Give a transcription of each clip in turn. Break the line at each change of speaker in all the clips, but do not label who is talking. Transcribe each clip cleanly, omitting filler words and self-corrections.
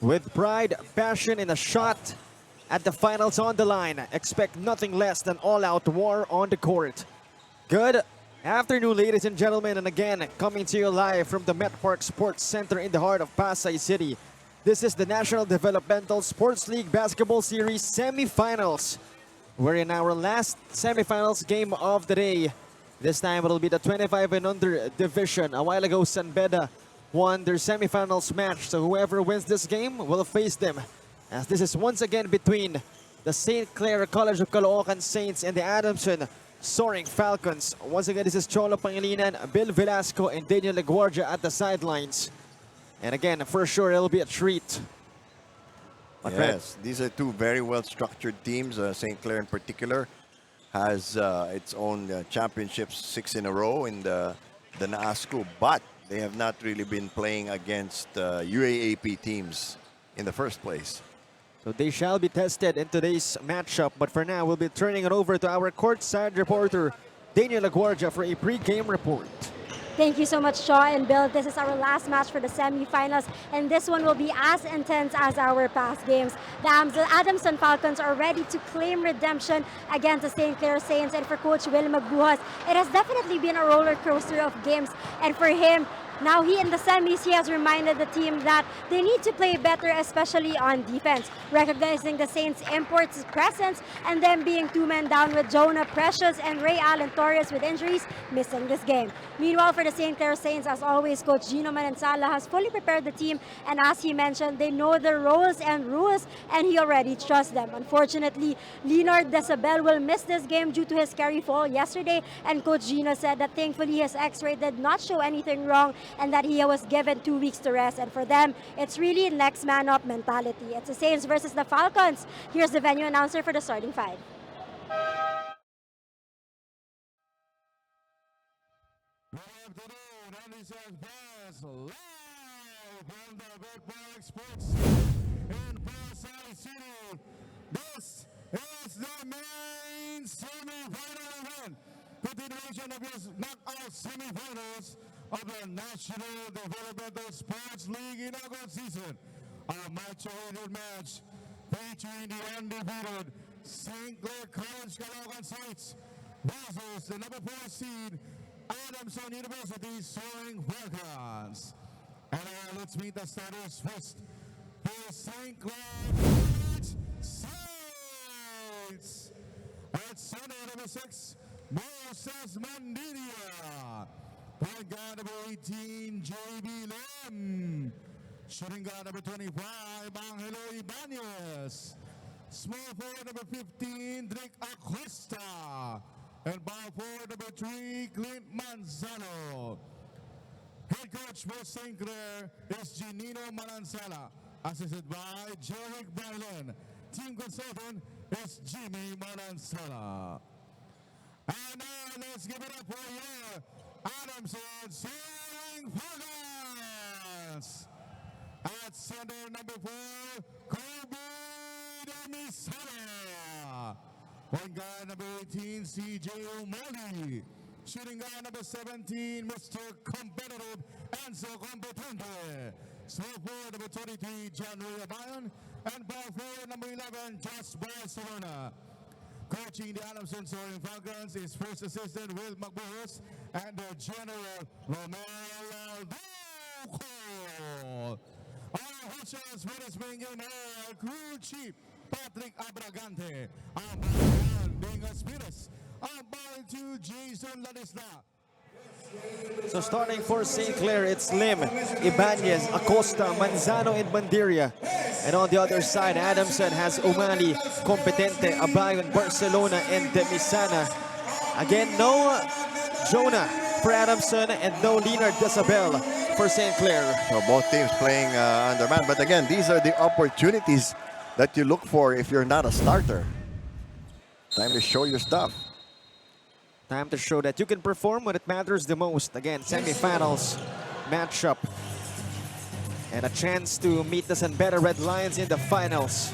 With pride, passion, and a shot at the finals on the line, expect nothing less than all-out war on the court. Good afternoon, ladies and gentlemen, and again, coming to you live from the Met Park Sports Center in the heart of Pasay City. This is the National Developmental Sports League Basketball Series semifinals. We're in our last semifinals game of the day. This time it'll be the 25 and under division. A while ago, San Beda won their semifinals match, so whoever wins this game will face them, as this is once again between the St. Clair College of Caloocan Saints and the Adamson Soaring Falcons. Once again, this is Cholo Pangilinan, Bill Velasco, and Daniel Laguardia at the sidelines. And again, for sure, it'll be a treat.
Yes, these are two very well-structured teams. St. Clair in particular has its own championships, 6 in a row in the NASCO, but they have not really been playing against UAAP teams in the first place.
So they shall be tested in today's matchup, but for now, we'll be turning it over to our courtside reporter, Daniel Laguardia, for a pre-game report.
Thank you so much, Shaw and Bill. This is our last match for the semifinals, and this one will be as intense as our past games. The Adamson Falcons are ready to claim redemption against the St. Clair Saints, and for Coach Will Magbuhas, it has definitely been a roller coaster of games, and for him, now in the semis, he has reminded the team that they need to play better, especially on defense, recognizing the Saints' imports presence and them being 2 men down with Jonah Precious and Ray Allen Torres with injuries missing this game. Meanwhile, for the St. Clair Saints, as always, Coach Gino Manansala has fully prepared the team, and as he mentioned, they know the roles and rules, and he already trusts them. Unfortunately, Leonard Desabel will miss this game due to his carry fall yesterday, and Coach Gino said that thankfully his x-ray did not show anything wrong, and that he was given 2 weeks to rest. And for them, it's really next man up mentality. It's the Saints versus the Falcons. Here's the venue announcer for the starting 5.
Good afternoon, NDSL fans, live from the Met Park Sports in Pasay City. This is the main semi-final event, continuation of this knockout semi-finals of the National Developmental Sports League inaugural season. A match-awaited match featuring the undefeated St. Clair College Caloocan Saints versus the number 4 seed Adamson University Soaring Falcons. And let's meet the starters first. For St. Clair College Saints. At center number 6, Moses Mandilia. Point guard number 18, J.B. Lim. Shooting guard number 25, Angelo Ibanez. Small forward number 15, Drake Acosta. And power forward number 3, Clint Manzano. Head coach for St. Clair is Ginino Manansala, assisted by Jerick Barlin. Team consultant is Jimmy Manansala. And now let's give it up for your Adamson Soaring Falcons. At center number 4, Kobe Demisana. Point guard number 18, CJ O'Malley. Shooting guard number 17, Mr. Competitive, Enzo Competente. Small forward number 23, John Ray Abayon. And power forward number 11, Josh Barcelona. Coaching the Adamson Soaring Falcons is first assistant Will Magbuhas and the General Romero Duco. Our hosts for this main game are crew chief Patrick Abragante, Ambal Dingas Pires, Ambal to Jason Ladisla.
So starting for St. Clair, it's Lim, Ibanez, Acosta, Manzano, and Bandiria. And on the other side, Adamson has Umali, Competente, Abayon, Barcelona, and Demisana. Again, no Jonah for Adamson and no Leonard Desabel for St. Clair.
So both teams playing under man. But again, these are the opportunities that you look for if you're not a starter. Time to show your stuff.
Time to show that you can perform when it matters the most. Again, semifinals matchup. And a chance to meet the San Beda Red Lions in the finals.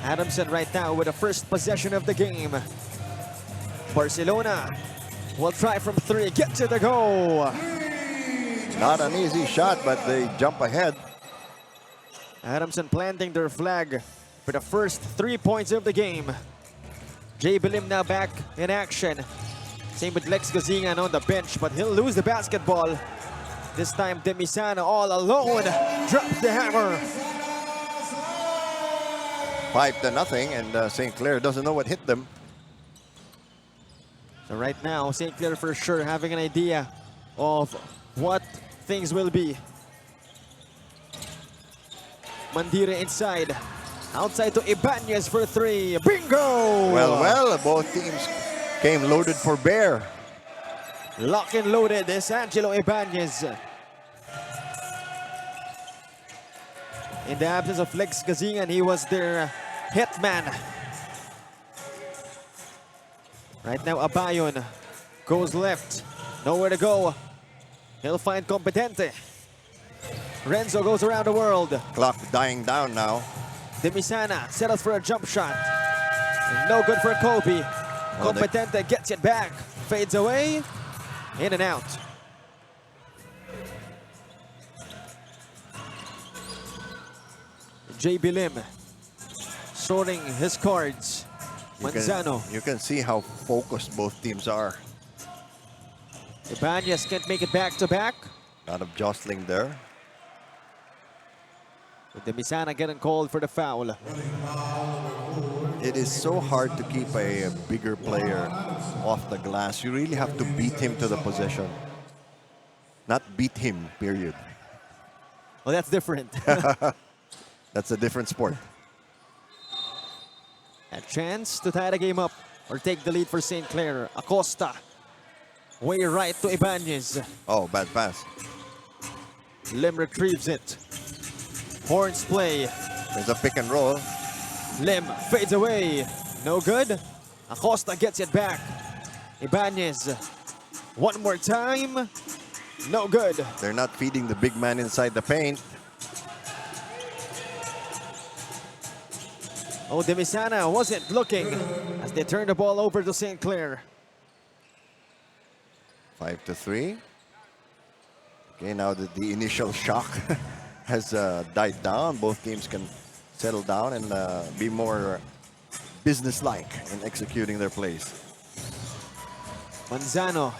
Adamson right now with the first possession of the game. Barcelona will try from 3, get to the goal.
Not an easy shot, but they jump ahead.
Adamson planting their flag for the first 3 points of the game. JB Lim now back in action. Same with Lex Gazingan on the bench, but he'll lose the basketball. This time, Demisana all alone drops the hammer.
5-0, and St. Clair doesn't know what hit them.
So right now, St. Clair for sure having an idea of what things will be. Mandira inside. Outside to Ibanez for 3. Bingo!
Well, both teams came loaded for bear.
Lock and loaded is Angelo Ibanez. In the absence of Lex Gazingan, he was their hitman. Right now, Abayon goes left. Nowhere to go. He'll find Competente. Renzo goes around the world.
Clock dying down now.
Demisana settles for a jump shot. No good for Kobe. Competente gets it back. Fades away. In and out. JB Lim sorting his cards. Manzano.
You can see how focused both teams are.
Ibanez can't make it back to back.
A lot of jostling there.
With Demisana getting called for the foul.
It is so hard to keep a bigger player off the glass. You really have to beat him to the possession. Not beat him, period.
Well, that's different.
That's a different sport.
A chance to tie the game up or take the lead for St. Clair. Acosta. Way right to Ibanez.
Oh, bad pass.
Lim retrieves it. Horns play.
There's a pick and roll.
Lim fades away. No good. Acosta gets it back. Ibanez. One more time. No good.
They're not feeding the big man inside the paint.
Oh, Demisana wasn't looking as they turned the ball over to St. Clair.
5-3. Okay, now that the initial shock has died down, both teams can settle down and be more businesslike in executing their plays.
Manzano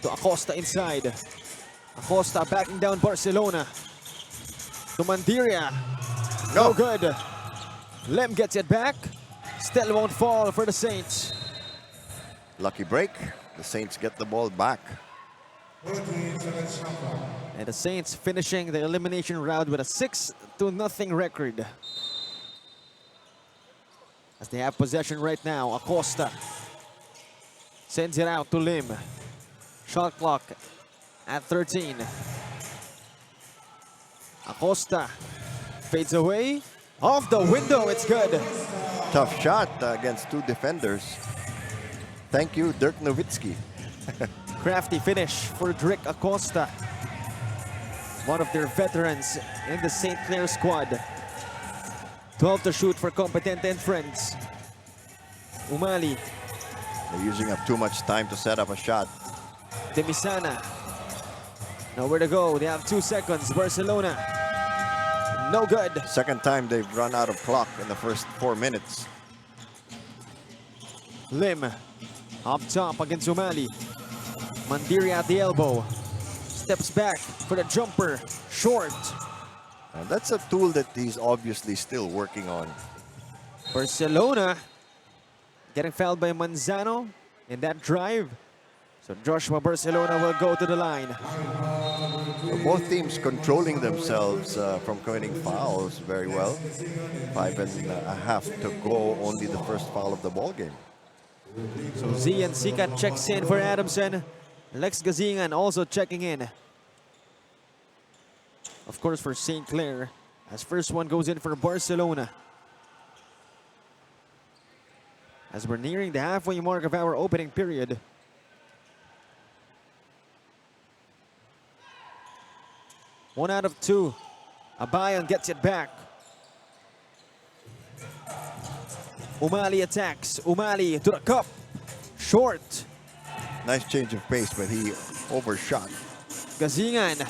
to Acosta inside. Acosta backing down Barcelona. To Mandiria. No good. Lem gets it back. Still won't fall for the Saints.
Lucky break. The Saints get the ball back.
And the Saints finishing the elimination round with a 6-0 record. As they have possession right now, Acosta sends it out to Lim. Shot clock at 13. Acosta fades away. Off the window, it's good.
Tough shot against two defenders. Thank you, Dirk Nowitzki.
Crafty finish for Drick Acosta. One of their veterans in the St. Clair squad. 12 to shoot for Competente and friends. Umali.
They're using up too much time to set up a shot.
Demisana. Nowhere to go. They have 2 seconds. Barcelona. No good.
Second time they've run out of clock in the first 4 minutes.
Lim. Up top against Umali. Mandiri at the elbow. Steps back for the jumper. Short.
That's a tool that he's obviously still working on.
Barcelona getting fouled by Manzano in that drive. So Joshua Barcelona will go to the line.
So both teams controlling themselves from committing fouls very well. 5.5 to go, only the first foul of the ball game.
So Zian Sikat checks in for Adamson. Lex Gazingan also checking in. Of course for St. Clair, as first one goes in for Barcelona. As we're nearing the halfway mark of our opening period. One out of 2. Abayan gets it back. Umali attacks. Umali to the cup. Short.
Nice change of pace, but he overshot.
Gazingan.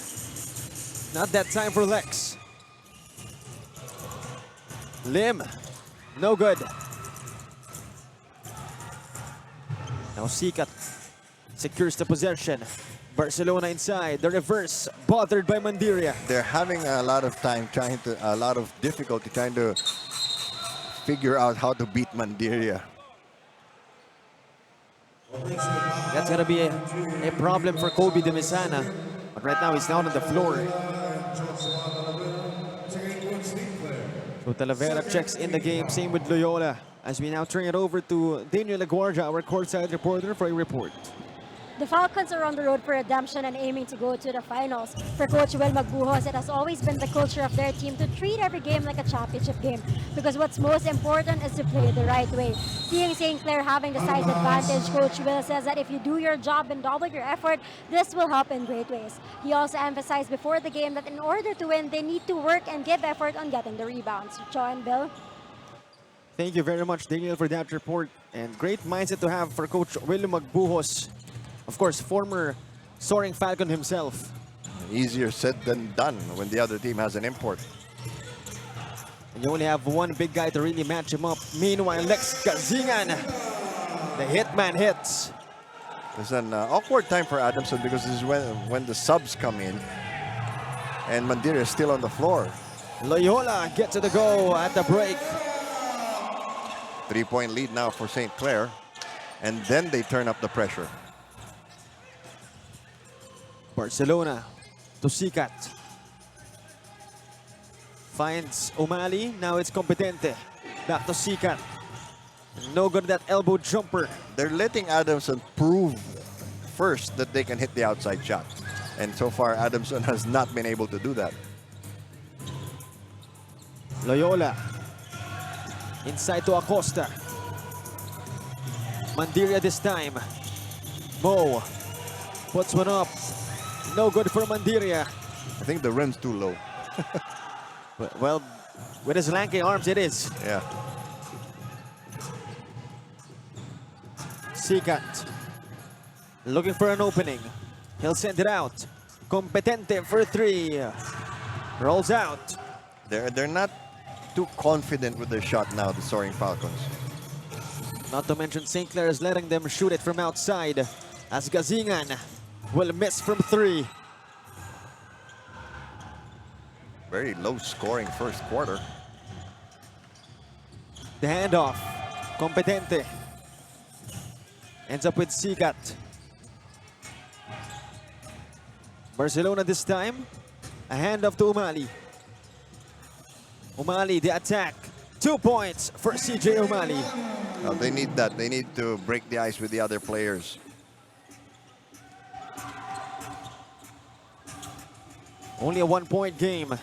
Not that time for Lex. Lim, no good. Now Sikat secures the possession. Barcelona inside, the reverse, bothered by Mandiria.
They're having a lot of time a lot of difficulty trying to figure out how to beat Mandiria.
That's gonna be a problem for Kobe de Misana. But right now he's down on the floor. So Talavera checks in the game, same with Loyola. As we now turn it over to Daniel Laguardia, our courtside reporter, for a report.
The Falcons are on the road for redemption and aiming to go to the finals. For Coach Will Magbuhos, it has always been the culture of their team to treat every game like a championship game, because what's most important is to play it the right way. Seeing St. Clair having the size advantage, Coach Will says that if you do your job and double your effort, this will help in great ways. He also emphasized before the game that in order to win, they need to work and give effort on getting the rebounds. Cho and Bill?
Thank you very much, Daniel, for that report. And great mindset to have for Coach Will Magbuhos. Of course, former Soaring Falcon himself.
Easier said than done when the other team has an import.
And you only have one big guy to really match him up. Meanwhile, Lex Gazingan, the hitman hits.
It's an awkward time for Adamson because this is when the subs come in and Mandiria is still on the floor.
Loyola gets to the go at the break.
3-point lead now for St. Clair, and then they turn up the pressure.
Barcelona to Sikat. Finds O'Malley, now it's Competente. Back to Sikat. No good that elbow jumper.
They're letting Adamson prove first that they can hit the outside shot. And so far, Adamson has not been able to do that.
Loyola. Inside to Acosta. Mandiria this time. Mo puts one up. No good for Mandiria.
I think the rim's too low.
Well, with his lanky arms, it is.
Yeah.
Sikat looking for an opening. He'll send it out. Competente for three. Rolls out.
They're not too confident with their shot now, the Soaring Falcons.
Not to mention St. Clair is letting them shoot it from outside as Gazingan will miss from three.
Very low scoring first quarter.
The handoff. Competente. Ends up with Sikat. Barcelona this time. A handoff to O'Malley. O'Malley, the attack. 2 points for CJ O'Malley.
Well, they need that. They need to break the ice with the other players.
Only a 1-point game.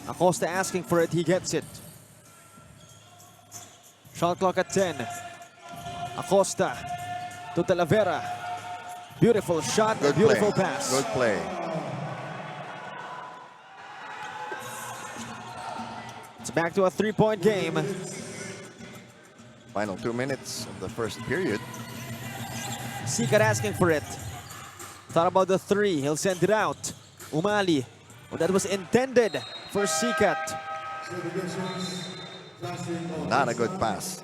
Acosta asking for it, he gets it. Shot clock at 10. Acosta to Talavera. Beautiful shot,
Good
beautiful
play.
pass.
Good play.
It's back to a 3-point game.
Final 2 minutes of the first period.
Sikat asking for it. Thought about the three, he'll send it out. O'Malley, well, that was intended for Sikat.
Not a good pass.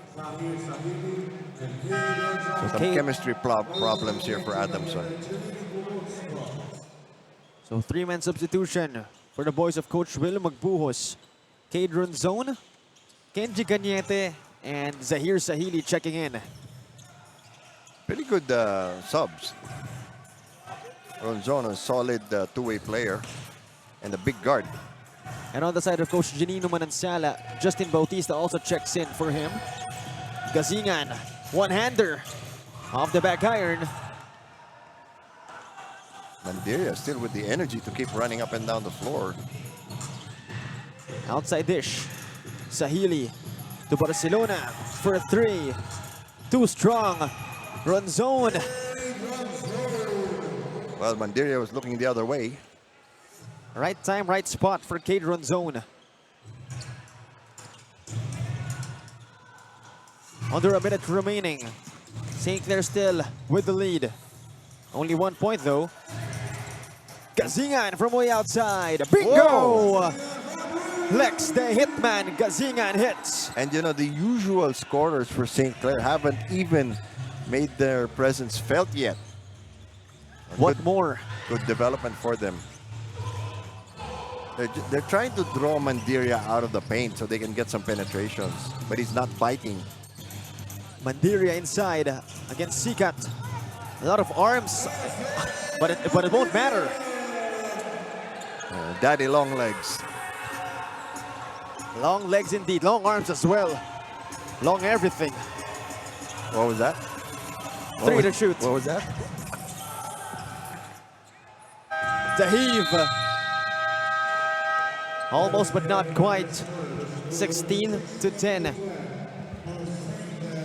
So some chemistry problems here for Adamson.
So 3-man substitution for the boys of Coach Will Magbuhos. Cade Ronzone, Kenji Cañete, and Zahir Sahili checking in.
Pretty good subs. Ronzone, a solid two-way player and a big guard.
And on the side of Coach Janino Manansala, Justin Bautista also checks in for him. Gazingan, one-hander off the back iron.
Mandiria still with the energy to keep running up and down the floor.
Outside dish. Sahili to Barcelona for a three. Too strong. Ronzone.
Well, Mandiria was looking the other way.
Right time, right spot for Cade Ronzone. Under a minute remaining. St. Clair still with the lead. Only 1 point though. Gazingan from way outside. Bingo!
Whoa.
Lex, the hitman, Gazingan hits.
And you know, the usual scorers for St. Clair haven't even made their presence felt yet.
What
Good-
more?
Good development for them. They're trying to draw Mandiria out of the paint so they can get some penetrations, but he's not biting.
Mandiria inside against Sikat. A lot of arms, but it won't matter.
Daddy long legs.
Long legs indeed, long arms as well. Long everything.
What was that?
Three to shoot.
What was that?
The heave. Almost but not quite. 16 to 10.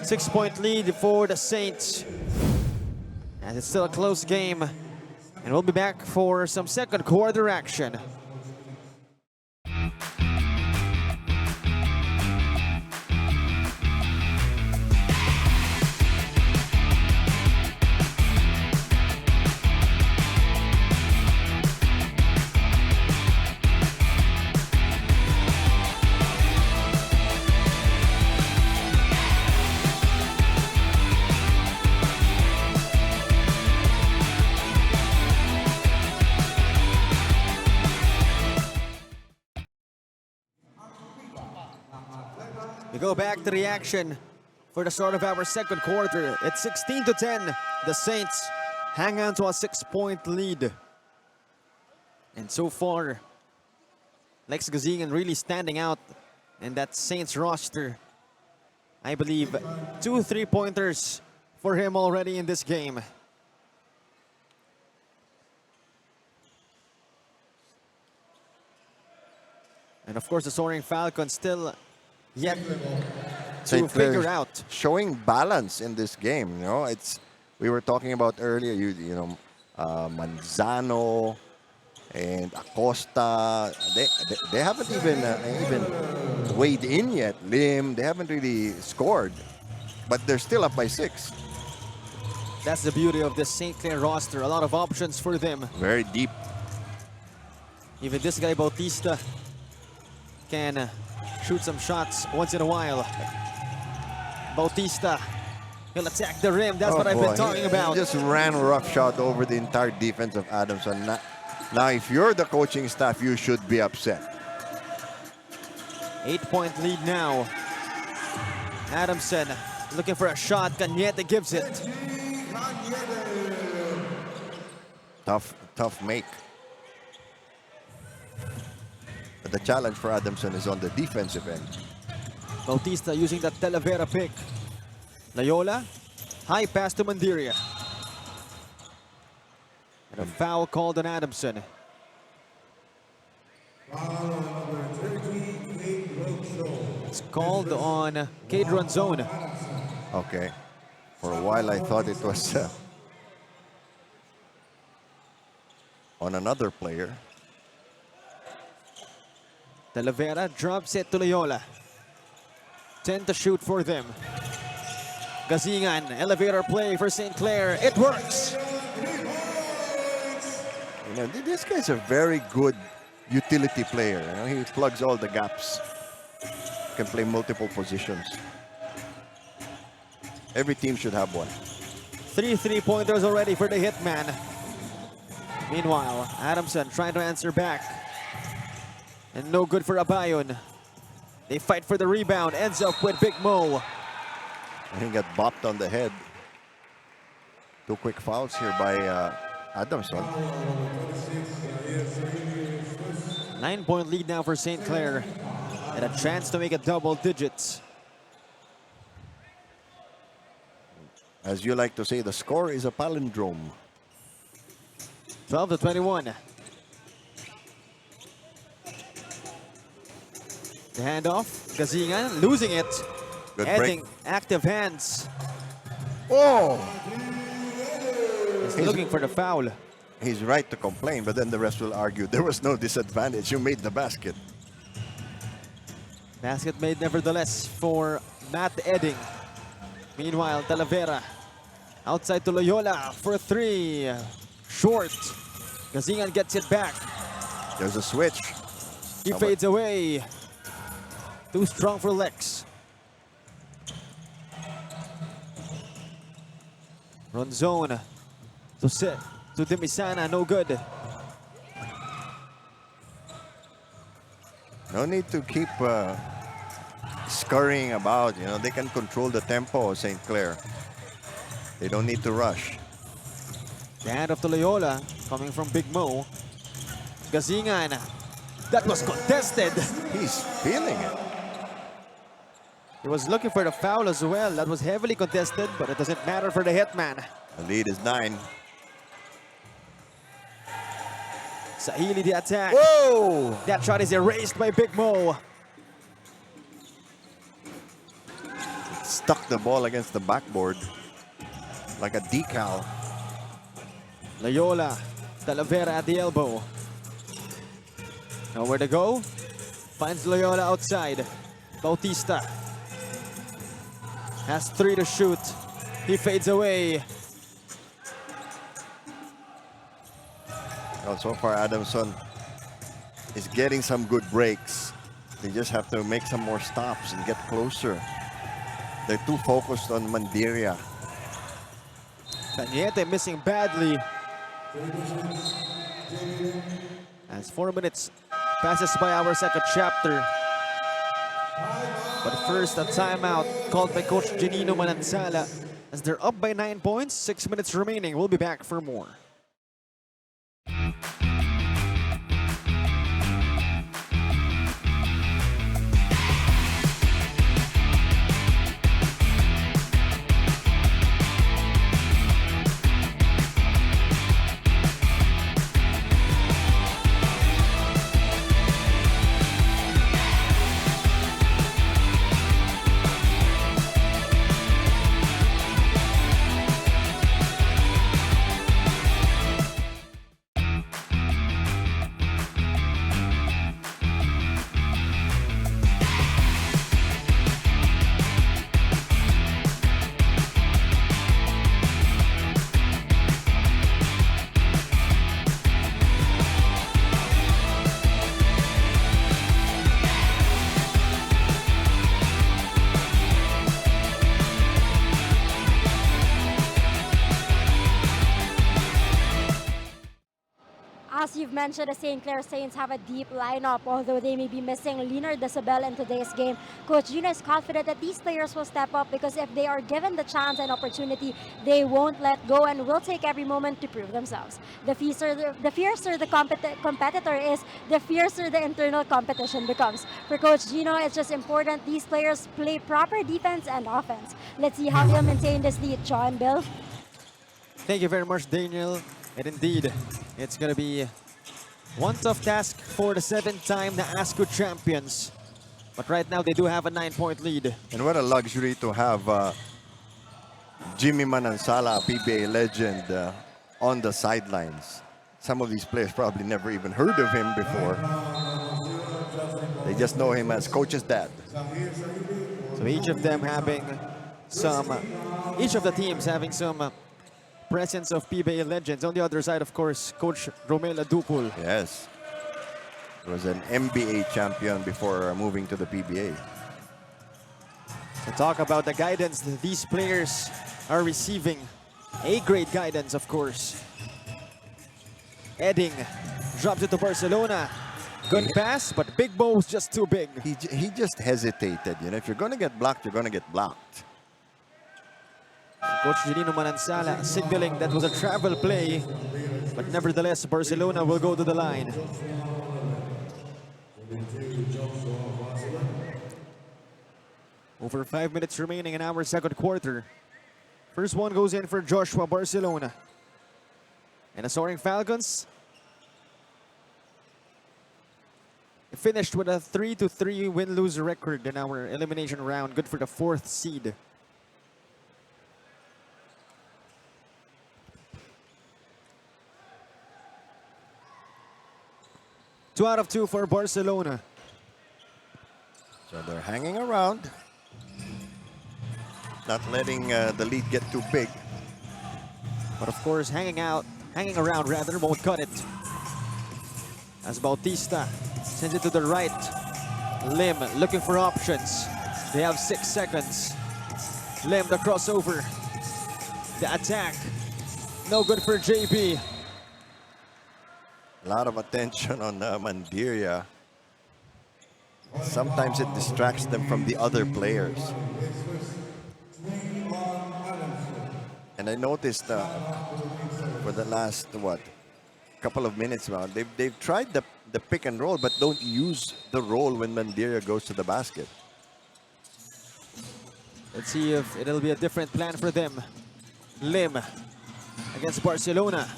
6-point lead for the Saints. And it's still a close game. And we'll be back for some second quarter action. We go back to the action for the start of our second quarter. It's 16 to 10. The Saints hang on to a 6-point lead. And so far, Lex Gazingan really standing out in that Saints roster. I believe 2 3-pointers for him already in this game. And of course, the Soaring Falcons still yet to
St. Clair
figure out.
showing balance in this game. You know, we were talking about earlier. You know, Manzano and Acosta. They haven't even weighed in yet. Lim. They haven't really scored, but they're still up by 6.
That's the beauty of this St. Clair roster. A lot of options for them.
Very deep.
Even this guy Bautista can shoot some shots once in a while. Bautista, he'll attack the rim. That's what I've been talking about.
He just ran roughshod over the entire defense of Adamson. Now, if you're the coaching staff, you should be upset.
8-point lead now. Adamson looking for a shot. Cañete gives it.
Tough make. But the challenge for Adamson is on the defensive end.
Bautista using that Talavera pick. Loyola, high pass to Mandiria. And a foul called on Adamson. It's called on Cade Ronzone.
Okay. For a while, I thought it was on another player.
Talavera drops it to Loyola. 10 to shoot for them. Gazingan, elevator play for St. Clair. It works.
You know, this guy's a very good utility player. You know, he plugs all the gaps. Can play multiple positions. Every team should have one.
3 3-pointers already for the hitman. Meanwhile, Adamson trying to answer back. And no good for Abayon. They fight for the rebound. Ends up with Big Mo.
And he got bopped on the head. 2 quick fouls here by Adamson.
9-point lead now for St. Clair. And a chance to make it double digits.
As you like to say, the score is a palindrome.
12 to 21. The handoff, Gazingan losing it.
Good
Adding
break.
active hands.
Oh!
He's looking for the foul.
He's right to complain, but then the rest will argue there was no disadvantage. You made the basket.
Basket made nevertheless for Matt Edding. Meanwhile, Talavera outside to Loyola for 3. Short. Gazingan gets it back.
There's a switch.
He fades away. Too strong for Lex. Run zone to sit to Demisana, no good.
No need to keep scurrying about. You know, they can control the tempo of St. Clair. They don't need to rush.
The hand of Loyola coming from Big Mo. Gazingan. That was contested.
He's feeling it.
He was looking for the foul as well. That was heavily contested, but it doesn't matter for the Hitman.
The lead is 9.
Sahili the attack.
Whoa!
That shot is erased by Big Mo.
Stuck the ball against the backboard like a decal.
Loyola, Talavera at the elbow. Nowhere to go. Finds Loyola outside. Bautista has 3 to shoot. He fades away.
Well, so far, Adamson is getting some good breaks. They just have to make some more stops and get closer. They're too focused on Mandiria.
Cañete missing badly. As 4 minutes passes by our second chapter. But first, a timeout called by Coach Janino Manansala. As they're up by 9 points, 6 minutes remaining. We'll be back for more.
As you've mentioned, the St. Clair Saints have a deep lineup, although they may be missing Leonard Desabel in today's game. Coach Gino is confident that these players will step up because if they are given the chance and opportunity, they won't let go and will take every moment to prove themselves. The fiercer the competitor is, the fiercer the internal competition becomes. For Coach Gino, it's just important these players play proper defense and offense. Let's see how they'll maintain this lead. John, Bill?
Thank you very much, Daniel. And indeed, it's going to be one tough task for the 7-time NAASCO champions. But right now, they do have a 9-point lead.
And what a luxury to have Jimmy Manansala, a PBA legend, on the sidelines. Some of these players probably never even heard of him before. They just know him as Coach's dad.
So each of them having some, each of the teams having some presence of PBA legends. On the other side, of course, Coach Romela Dupul.
Yes. He was an MBA champion before moving to the PBA.
To talk about the guidance that these players are receiving. A-grade guidance, of course. Edding drops it to Barcelona. Good pass, but Big Bo's just too big.
He just hesitated. You know, if you're going to get blocked, you're going to get blocked.
Coach Janino Manansala signaling that was a travel play, but nevertheless, Barcelona will go to the line. Over 5 minutes remaining in our second quarter. First one goes in for Joshua Barcelona. And the Soaring Falcons finished with a 3-3 win-lose record in our elimination round. Good for the 4th seed. Two out of 2 for Barcelona.
So they're hanging around. Not letting the lead get too big.
But of course, hanging around rather, won't cut it. As Bautista sends it to the right. Lim looking for options. They have 6 seconds. Lim, the crossover. The attack. No good for JB.
A lot of attention on Mandiria. Sometimes it distracts them from the other players. And I noticed for the last, couple of minutes now, they've tried the pick and roll, but don't use the roll when Mandiria goes to the basket.
Let's see if it'll be a different plan for them. Lim against Barcelona.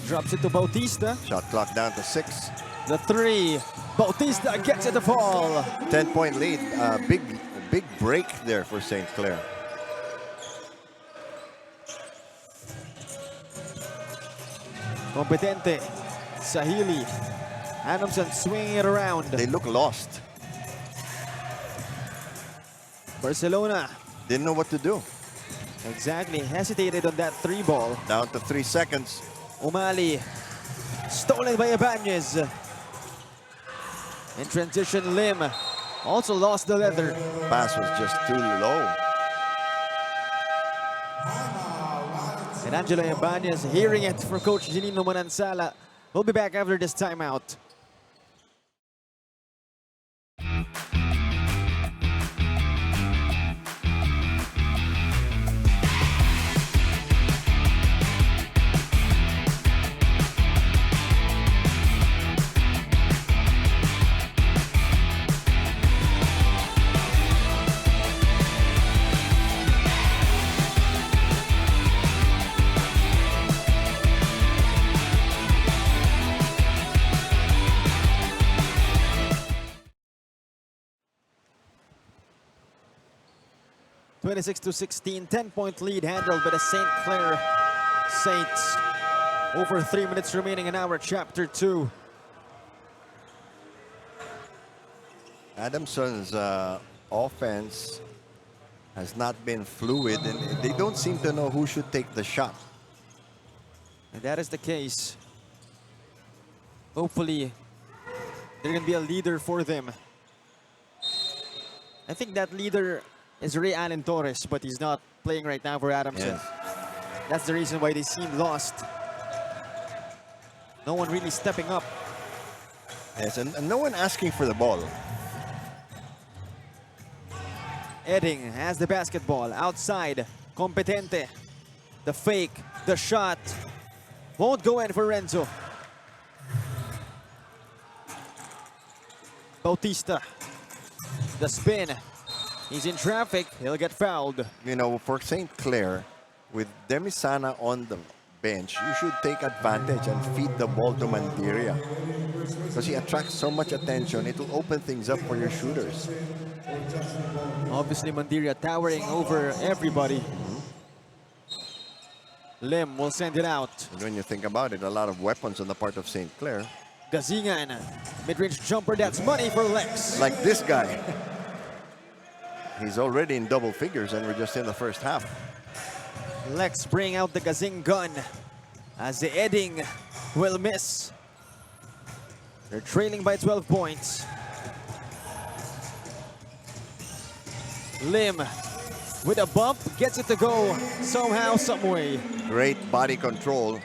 Drops it to Bautista.
Shot clock down to 6.
The 3. Bautista gets it to fall.
10-point lead. Big break there for St. Clair.
Competente. Sahili. Adamson swinging it around.
They look lost.
Barcelona.
Didn't know what to do.
Exactly. Hesitated on that 3 ball.
Down to 3 seconds.
Umali. Stolen by Ibanez. In transition, Lim also lost the leather.
Pass was just too low.
And Angelo Ibanez hearing it from Coach Janino Manansala. We'll be back after this timeout. (26-16), 10-point lead handled by the St. Clair Saints. Over 3 minutes remaining in our Chapter 2.
Adamson's offense has not been fluid, and they don't seem to know who should take the shot.
And that is the case. Hopefully, there can be a leader for them. I think that leader is Ray Allen Torres, but he's not playing right now for Adamson.
Yes.
That's the reason why they seem lost. No one really stepping up.
Yes, and no one asking for the ball.
Edding has the basketball outside. Competente. The fake, the shot. Won't go in for Renzo. Bautista. The spin. He's in traffic. He'll get fouled.
You know, for St. Clair, with Demisana on the bench, you should take advantage and feed the ball to Mandiria. Because he attracts so much attention, it will open things up for your shooters.
Obviously, Mandiria towering over everybody. Lim will send it out.
And when you think about it, a lot of weapons on the part of St. Clair.
Gazingan, mid-range jumper, that's money for Lex.
Like this guy. He's already in double figures and we're just in the first half.
Lex bring out the Gazing gun as the Edding will miss. They're trailing by 12 points. Lim with a bump gets it to go somehow, some way.
Great body control.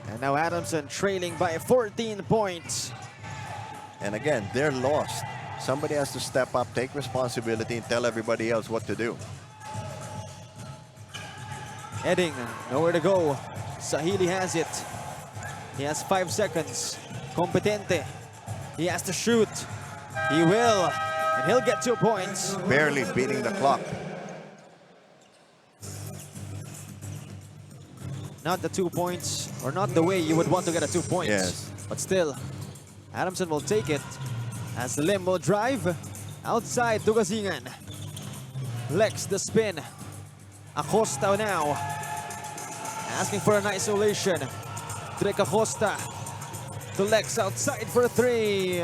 And now Adamson trailing by 14 points.
And again, they're lost. Somebody has to step up, take responsibility, and tell everybody else what to do.
Edding, nowhere to go. Sahili has it. He has 5 seconds. Competente. He has to shoot. He will. And he'll get 2 points.
Barely beating the clock.
Not the 2 points, or not the way you would want to get a 2 points.
Yes.
But still, Adamson will take it as Lim will drive outside to Gazingan. Lex the spin. Acosta now asking for an isolation. Drake Acosta to Lex outside for 3.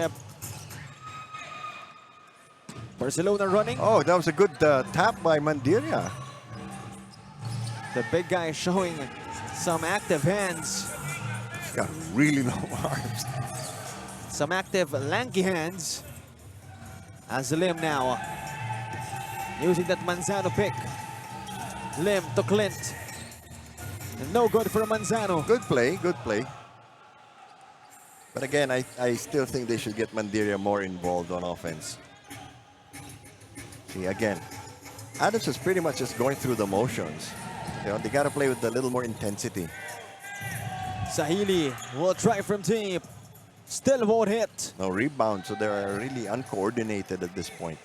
Barcelona running.
Oh, that was a good tap by Mandiria.
The big guy showing some active hands.
got really long arms.
Some active lanky hands. As Lim now using that Manzano pick. Lim to Clint. No good for Manzano.
Good play, good play. But again, I still think they should get Mandiria more involved on offense. See, again, Adams is pretty much just going through the motions. You know, they got to play with a little more intensity.
Sahili will try from deep. Still won't hit.
No rebound, so they're really uncoordinated at this point.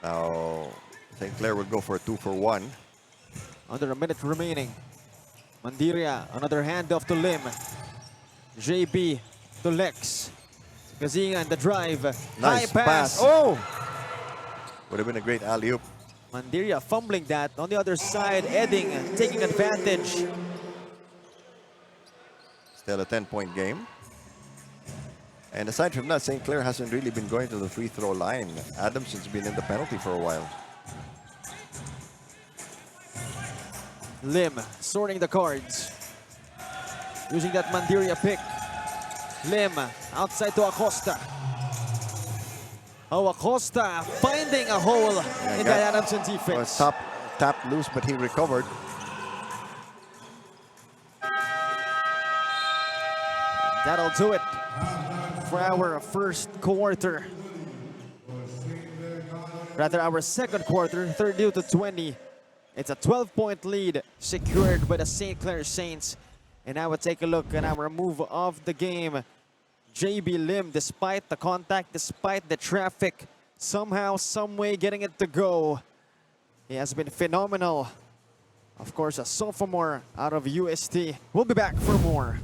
Now, St. Clair will go for a 2-for-1.
Under a minute remaining. Mandiria, another handoff to Lim. JB to Lex. Kazingan, the drive.
Nice
High pass.
Oh! Would have been a great alley-oop.
Mandiria fumbling that. On the other side, Edding taking advantage.
Still a 10-point game. And aside from that, St. Clair hasn't really been going to the free throw line. Adamson's been in the penalty for a while.
Lim sorting the cards. Using that Mandiria pick. Lim outside to Acosta. Oh, Acosta finding a hole in that Adamson defense.
Was tapped loose, but he recovered.
That'll do it for our first quarter. Rather, our second quarter, 32-20. It's a 12-point lead secured by the St. Clair Saints. And now we'll take a look at our move of the game. JB Lim, despite the contact, despite the traffic, somehow, someway getting it to go. He has been phenomenal. Of course, a sophomore out of UST. We'll be back for more.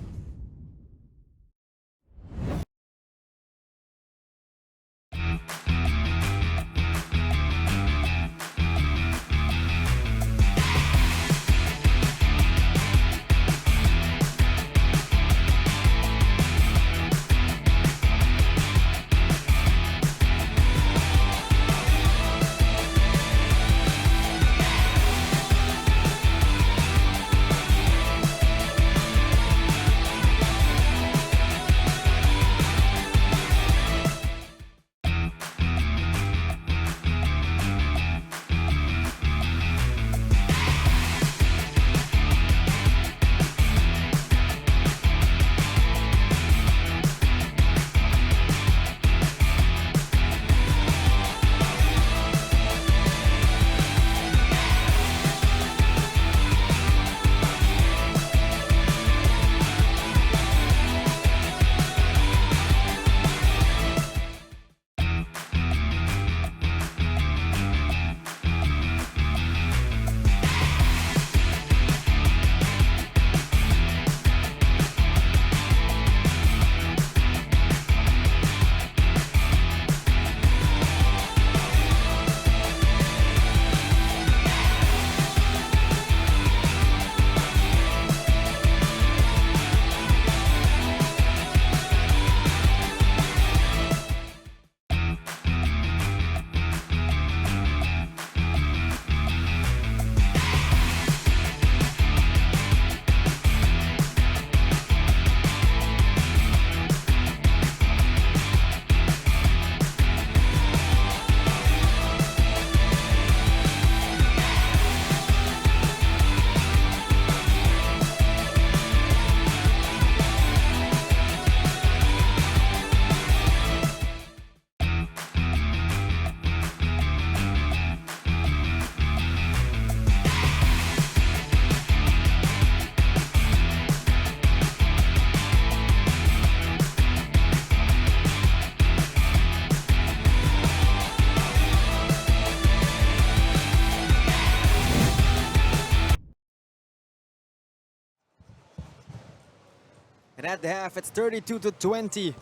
And at the half, it's 32-20.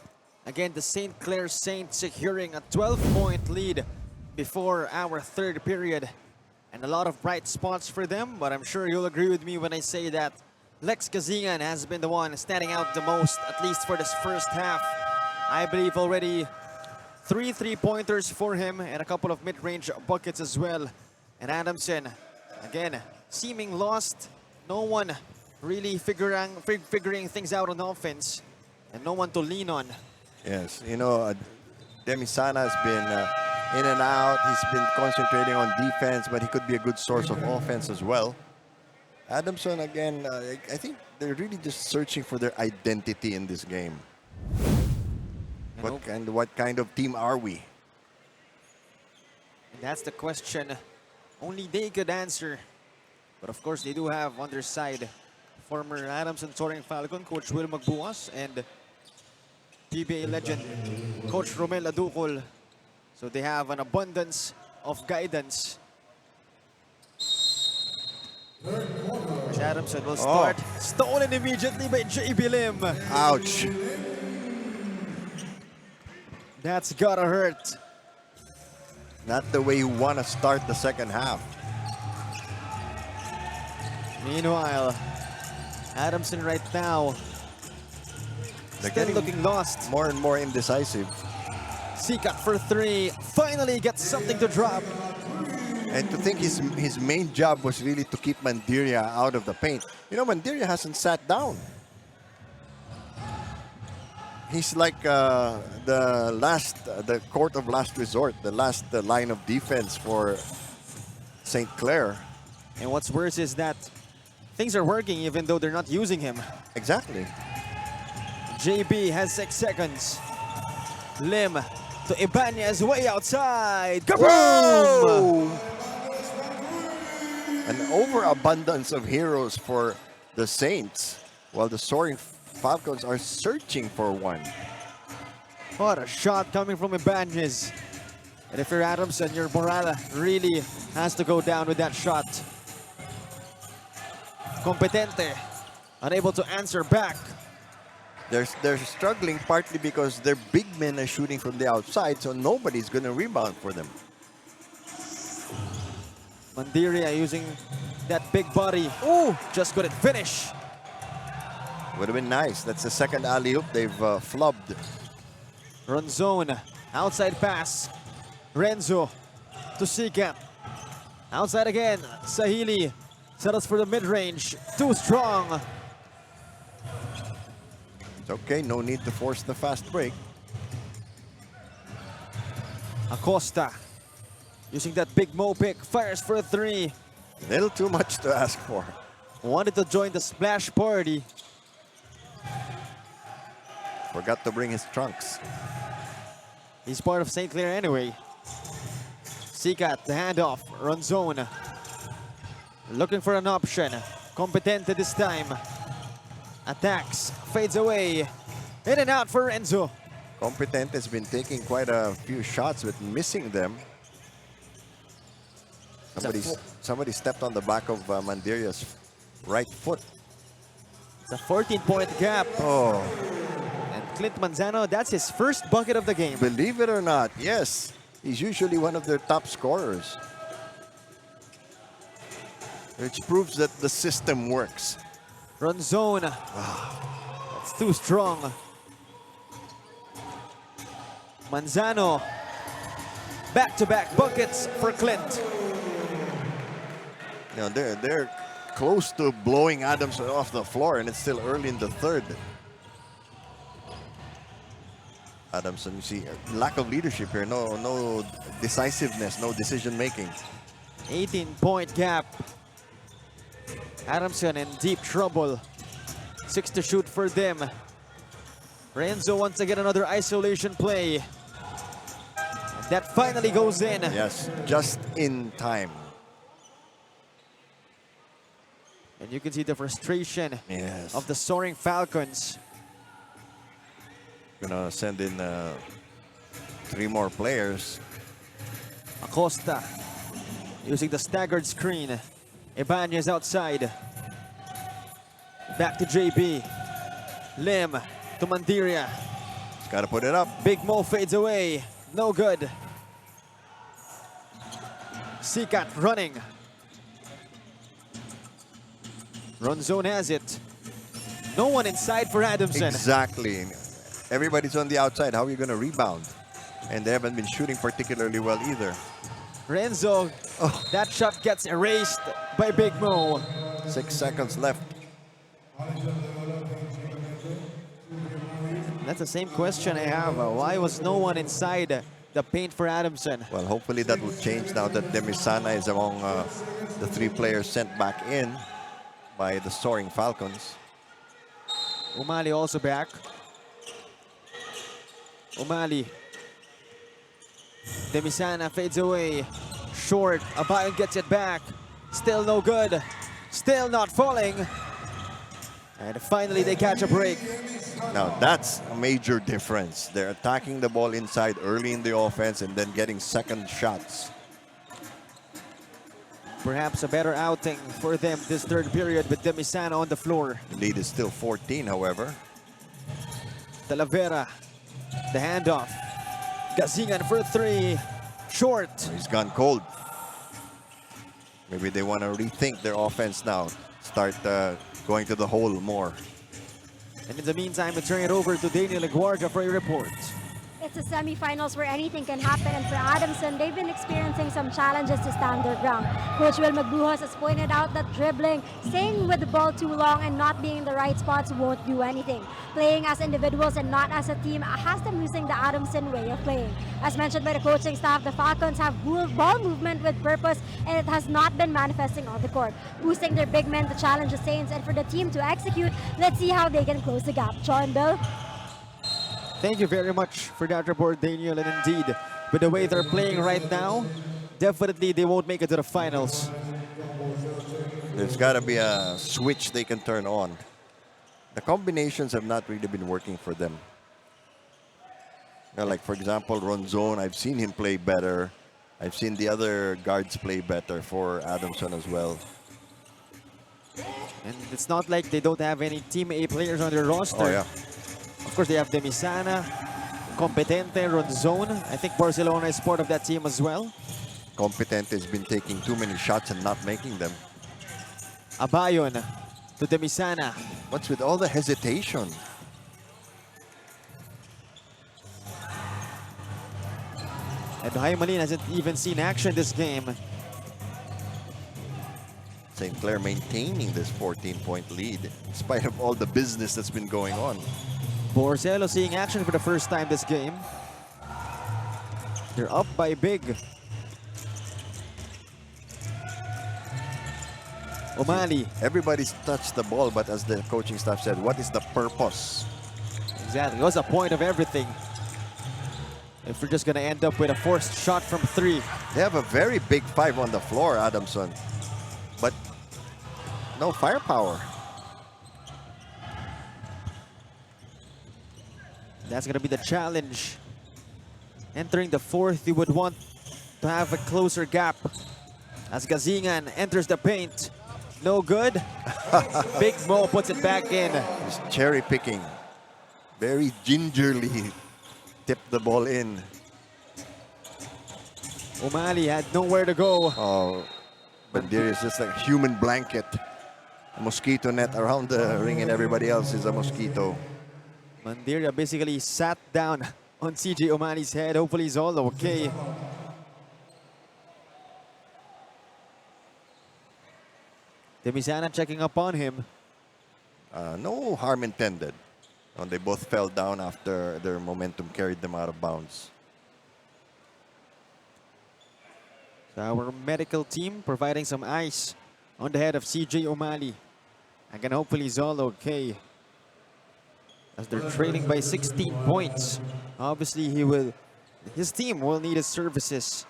Again, the St. Clair Saints securing a 12-point lead before our third period. And a lot of bright spots for them, but I'm sure you'll agree with me when I say that Lex Kazingan has been the one standing out the most, at least for this first half. I believe already 3 3-pointers for him and a couple of mid-range buckets as well. And Adamson, again, seeming lost. No one really figuring things out on offense and no one to lean on.
Yes, you know, Demisana has been in and out. He's been concentrating on defense, but he could be a good source of offense as well. Adamson, again, I think they're really just searching for their identity in this game. What kind of team are we?
And that's the question only they could answer. But of course, they do have on their side former Adamson Soaring Falcon coach Will Magbuas and PBA legend Coach Romel Aducol. So they have an abundance of guidance. Adamson will start. Stolen immediately by JB Lim.
Ouch.
That's gotta hurt.
Not the way you want to start the second half.
Meanwhile, Adamson right now still looking lost.
More and more indecisive.
Sikat for three. Finally gets something to drop.
And to think his main job was really to keep Mandiria out of the paint. You know, Mandiria hasn't sat down. He's like the court of last resort, the last line of defense for St. Clair.
And what's worse is that things are working even though they're not using him.
Exactly.
JB has 6 seconds. Lim to Ibanez way outside. Kaboom!
An overabundance of heroes for the Saints, while the Soaring Falcons are searching for one.
What a shot coming from Ibanez. And if you're Adamson, your morale really has to go down with that shot. Competente, unable to answer back.
They're struggling partly because their big men are shooting from the outside, so nobody's going to rebound for them.
Mandiria using that big body. Ooh, just couldn't finish.
Would have been nice. That's the second alley-oop they've flubbed.
Run zone, outside pass. Renzo to Sikat. Outside again, Sahili settles for the mid-range. Too strong.
It's okay, no need to force the fast break.
Acosta using that big Mo pick, fires for a three.
Little too much to ask for.
Wanted to join the splash party.
Forgot to bring his trunks.
He's part of St. Clair anyway. Sikat, the handoff, run zone. Looking for an option. Competente this time. Attacks, fades away. In and out for Renzo.
Competent has been taking quite a few shots but missing them. Somebody stepped on the back of Mandiria's right foot.
It's a 14-point gap.
Oh,
And Clint Manzano, that's his first bucket of the game.
believe it or not, yes. He's usually one of their top scorers. Which proves that the system works.
Run zone. That's too strong. Manzano. Back-to-back buckets for Clint.
You know, they're close to blowing Adamson off the floor, and it's still early in the third. Adamson, you see, lack of leadership here. No decisiveness, no decision making.
18-point gap. Adamson in deep trouble. 6 to shoot for them. Renzo once again another isolation play. That finally goes in.
Yes, just in time.
And you can see the frustration of the Soaring Falcons.
Gonna send in 3 more players.
Acosta using the staggered screen. Ibanez outside. Back to JB. Lim to Mandiria.
He's gotta put it up.
Big Mo fades away. No good. Sikat running. Run zone has it. No one inside for Adamson.
Exactly. Everybody's on the outside. How are you gonna rebound? And they haven't been shooting particularly well either.
Renzo, that shot gets erased by Big Mo.
6 seconds left.
That's the same question I have. Why was no one inside the paint for Adamson?
Well, hopefully that will change now that Demisana is among the 3 players sent back in by the Soaring Falcons.
Umali also back. Umali. Demisana fades away. Short. Abayon gets it back. Still no good. Still not falling. And finally they catch a break.
Now that's a major difference. They're attacking the ball inside early in the offense and then getting second shots.
Perhaps a better outing for them this third period with Demisana on the floor.
The lead is still 14, however.
Talavera. The handoff. Gazingan for 3. Short.
He's gone cold. Maybe they want to rethink their offense now. Start going to the hole more.
And in the meantime, we turn it over to Daniel Aguardia for a report.
It's the semifinals where anything can happen, and for Adamson, they've been experiencing some challenges to stand their ground. Coach Will Magbuhos has pointed out that dribbling, staying with the ball too long, and not being in the right spots won't do anything. Playing as individuals and not as a team has them using the Adamson way of playing. As mentioned by the coaching staff, the Falcons have ball movement with purpose, and it has not been manifesting on the court. Boosting their big men to challenge the Saints, and for the team to execute, let's see how they can close the gap. Sean, Bill?
Thank you very much for that report, Daniel. And indeed, with the way they're playing right now, definitely they won't make it to the finals.
There's got to be a switch they can turn on. The combinations have not really been working for them. Like, for example, Ronzone, I've seen him play better. I've seen the other guards play better for Adamson as well.
And it's not like they don't have any Team A players on their roster.
Oh, yeah.
Of course, they have Demisana, Competente, Ronzone. I think Barcelona is part of that team as well.
Competente has been taking too many shots and not making them.
Abayon to Demisana.
What's with all the hesitation?
And Haimalin hasn't even seen action this game.
St. Clair maintaining this 14-point lead in spite of all the business that's been going on.
Borsello seeing action for the first time this game. They're up by big. Umali.
Everybody's touched the ball, but as the coaching staff said, what is the purpose?
Exactly. What's the point of everything? If we're just going to end up with a forced shot from 3.
They have a very big 5 on the floor, Adamson, but no firepower.
That's going to be the challenge. Entering the 4th, you would want to have a closer gap. As Gazingan enters the paint. No good. Big Mo puts it back in.
He's cherry picking. Very gingerly tipped the ball in.
Umali had nowhere to go.
Oh, but there is just like a human blanket. A mosquito net around the ring and everybody else is a mosquito.
Mandiria basically sat down on CJ Umali's head. Hopefully he's all okay. Demisana checking up on him.
No harm intended. They both fell down after their momentum carried them out of bounds.
So our medical team providing some ice on the head of CJ Umali. Again, hopefully he's all okay. As they're trailing by 16 points. Obviously, his team will need his services.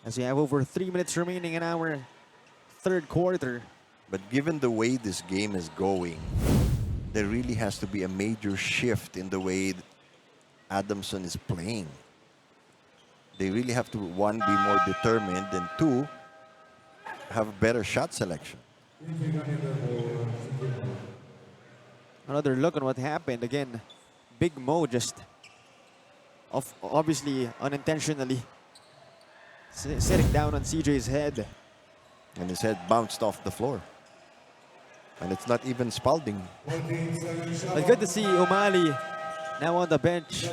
As we have over 3 minutes remaining in our third quarter.
But given the way this game is going, there really has to be a major shift in the way Adamson is playing. They really have to, 1, be more determined, and 2, have a better shot selection.
Another look on what happened. Again, Big Mo just, obviously unintentionally, sitting down on CJ's head.
And his head bounced off the floor. And it's not even Spalding.
But good to see Umali now on the bench.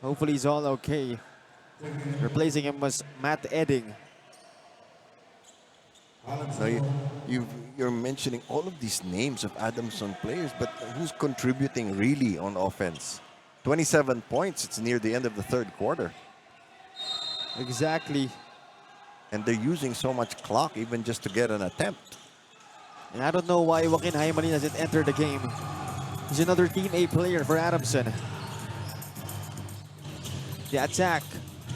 Hopefully he's all okay. Replacing him was Matt Edding.
Now you're mentioning all of these names of Adamson players, but who's contributing really on offense? 27 points. It's near the end of the third quarter.
Exactly.
And they're using so much clock even just to get an attempt.
And I don't know why Joaquin Jaimalin hasn't entered the game. He's another Team A player for Adamson. The attack.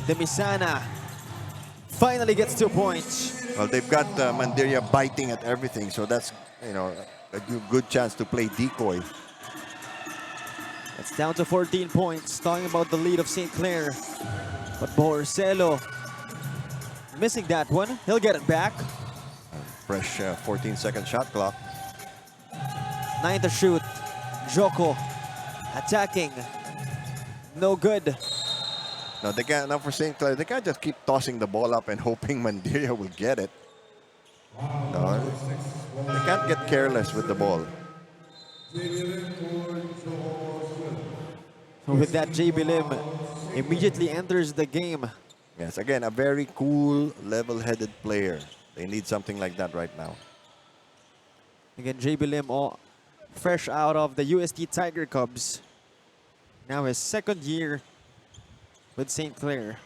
Demisana finally gets 2 points.
Well, they've got Mandiria biting at everything, so that's, you know, a good chance to play decoy.
It's down to 14 points. Talking about the lead of St. Clair. But Borcelo missing that one. He'll get it back.
Fresh 14-second shot clock.
9 to shoot. Joko attacking. No good.
No, they can't. Now for St. Clair, they can't just keep tossing the ball up and hoping Mandiria will get it. No, they can't get careless with the ball.
So with that, JB Lim immediately enters the game.
Yes, again, a very cool, level-headed player. They need something like that right now.
Again, JB Lim, all fresh out of the UST Tiger Cubs. Now his second year with St. Clair.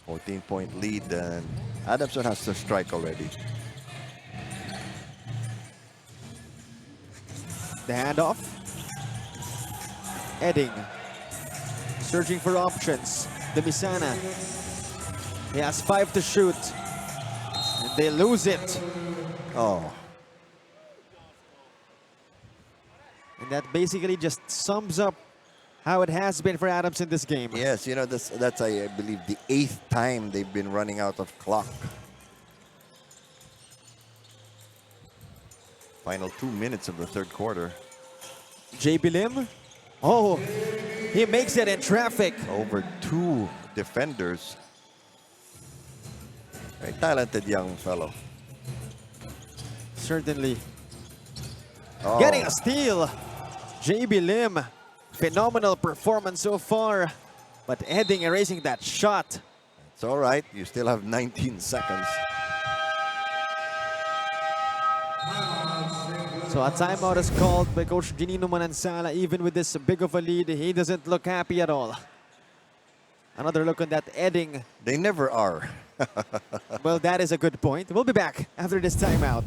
14-point lead, and Adamson has to strike already.
The handoff. Edding. Searching for options. Demisana. He has 5 to shoot. And they lose it.
Oh,
And that basically just sums up how it has been for Adams in this game.
yes, you know, that's I believe, the 8th time they've been running out of clock. Final 2 minutes of the third quarter.
JB Lim. Oh, he makes it in traffic.
Over 2 defenders. Very talented young fellow.
Certainly.
Oh,
Getting a steal. JB Lim. Phenomenal performance so far. But Edding erasing that shot.
it's all right. You still have 19 seconds.
So a timeout is called by Coach Ginino Manansala. Even with this big of a lead, he doesn't look happy at all. Another look on that Edding.
They never are.
Well, that is a good point. We'll be back after this timeout.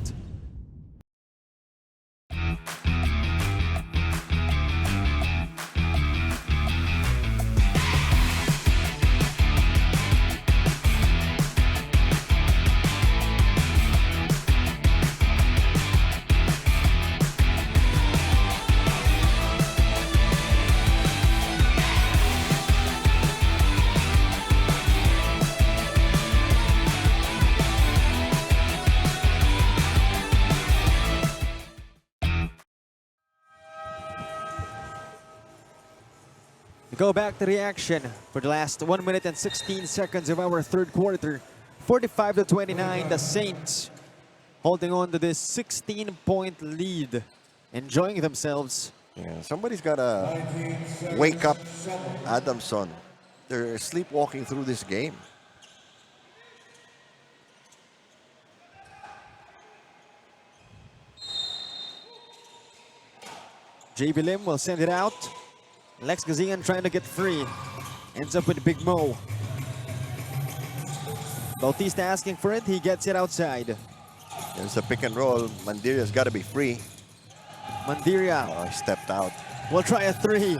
Go back to the action for the last 1 minute and 16 seconds of our third quarter. 45 to 29, the Saints holding on to this 16-point lead, enjoying themselves.
Yeah, somebody's got to wake up Adamson. They're sleepwalking through this game.
JB Lim will send it out. Lex Gazian trying to get free. Ends up with Big Mo. Bautista asking for it. He gets it outside.
There's a pick and roll. Mandiria's got to be free.
Mandiria
Oh, he stepped out.
will try a 3.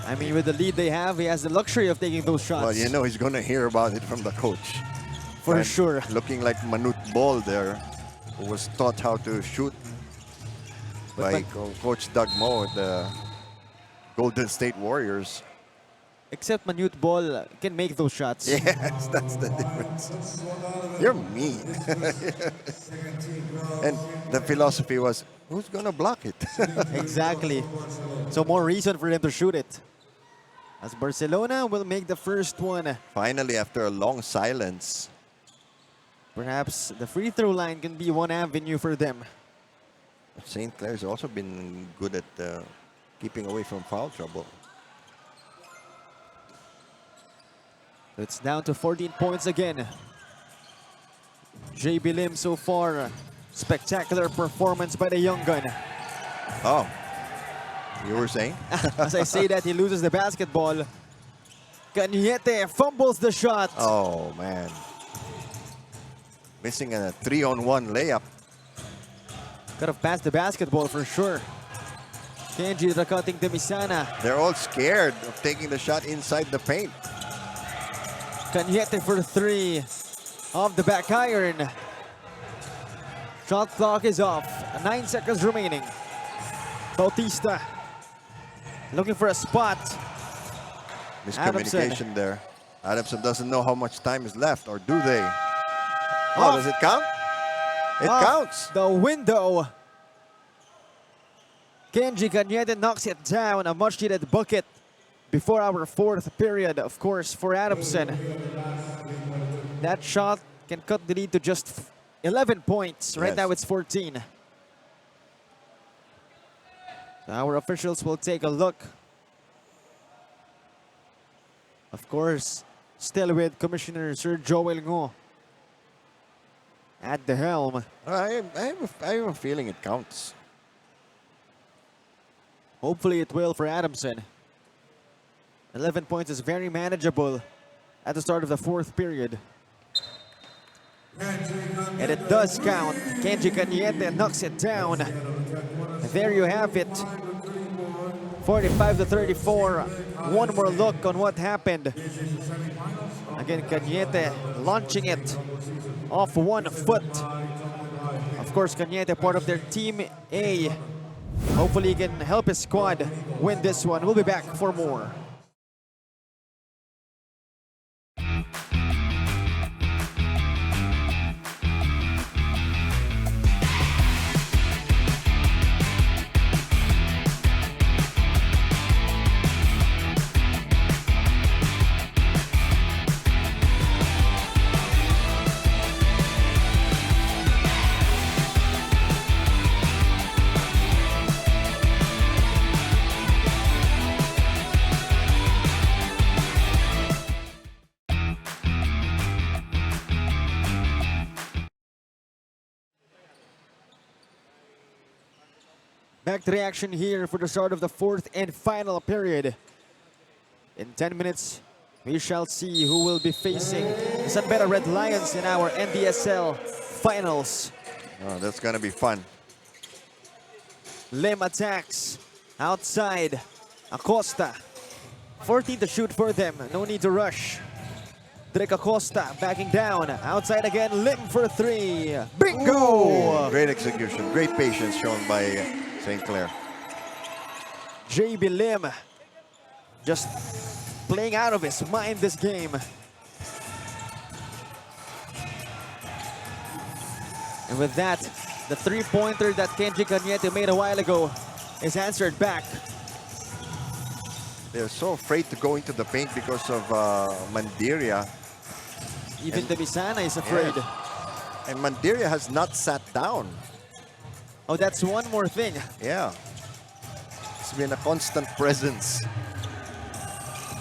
I mean, with the lead they have, he has the luxury of taking those shots.
Well, you know he's going to hear about it from the coach.
For
And
sure.
Looking like Manute Ball there, who was taught how to shoot by Coach Doug Mo at the Golden State Warriors.
Except Manute Ball can make those shots.
Yes, that's the difference. You're mean. And the philosophy was, who's going to block it?
Exactly. So more reason for him to shoot it. As Barcelona will make the first one.
Finally, after a long silence.
Perhaps the free throw line can be one avenue for them.
St. Clair's also been good at keeping away from foul trouble.
It's down to 14 points again. JB Lim so far. Spectacular performance by the young gun.
Oh, you were saying?
As I say that, he loses the basketball. Cañete fumbles the shot.
Oh, man. Missing a 3-on-1 layup.
Could have passed the basketball for sure. Kenji Rakating Demisana.
They're all scared of taking the shot inside the paint.
Cañete for three. Off the back iron. Shot clock is off. 9 seconds remaining. Bautista looking for a spot.
Miscommunication there. Adamson doesn't know how much time is left, or do they? Oh,
Off.
does it count? It counts.
The window. Kenji Cañete knocks it down. A much-needed bucket before our fourth period, of course, for Adamson. That shot can cut the lead to just 11 points. Right
Yes.
now it's 14. Our officials will take a look. Of course, still with Commissioner Sir Joel Ngo at the helm.
I have a feeling it counts.
Hopefully it will for Adamson. 11 points is very manageable at the start of the fourth period. And it does count. Kenji Cañete knocks it down. There you have it. 45-34. One more look on what happened. Again, Cañete launching it off 1 foot. Of course, Cañete part of their Team A. Hopefully he can help his squad win this one. We'll be back for more. Back to the action here for the start of the fourth and final period. In 10 minutes, we shall see who will be facing the San Beda Red Lions in our NDSL finals.
Oh, that's going to be fun.
Lim attacks outside. Acosta, 14 to shoot for them. No need to rush. Drake Acosta backing down. Outside again, Lim for three. Bingo!
Great execution. Great patience shown by St. Clair.
JB Lim just playing out of his mind this game. And with that, the three-pointer that Kenji Cañete made a while ago is answered back.
They're so afraid to go into the paint because of Mandiria.
Even Demisana is afraid.
Yeah. And Mandiria has not sat down.
Oh, that's one more thing.
Yeah. It's been a constant presence.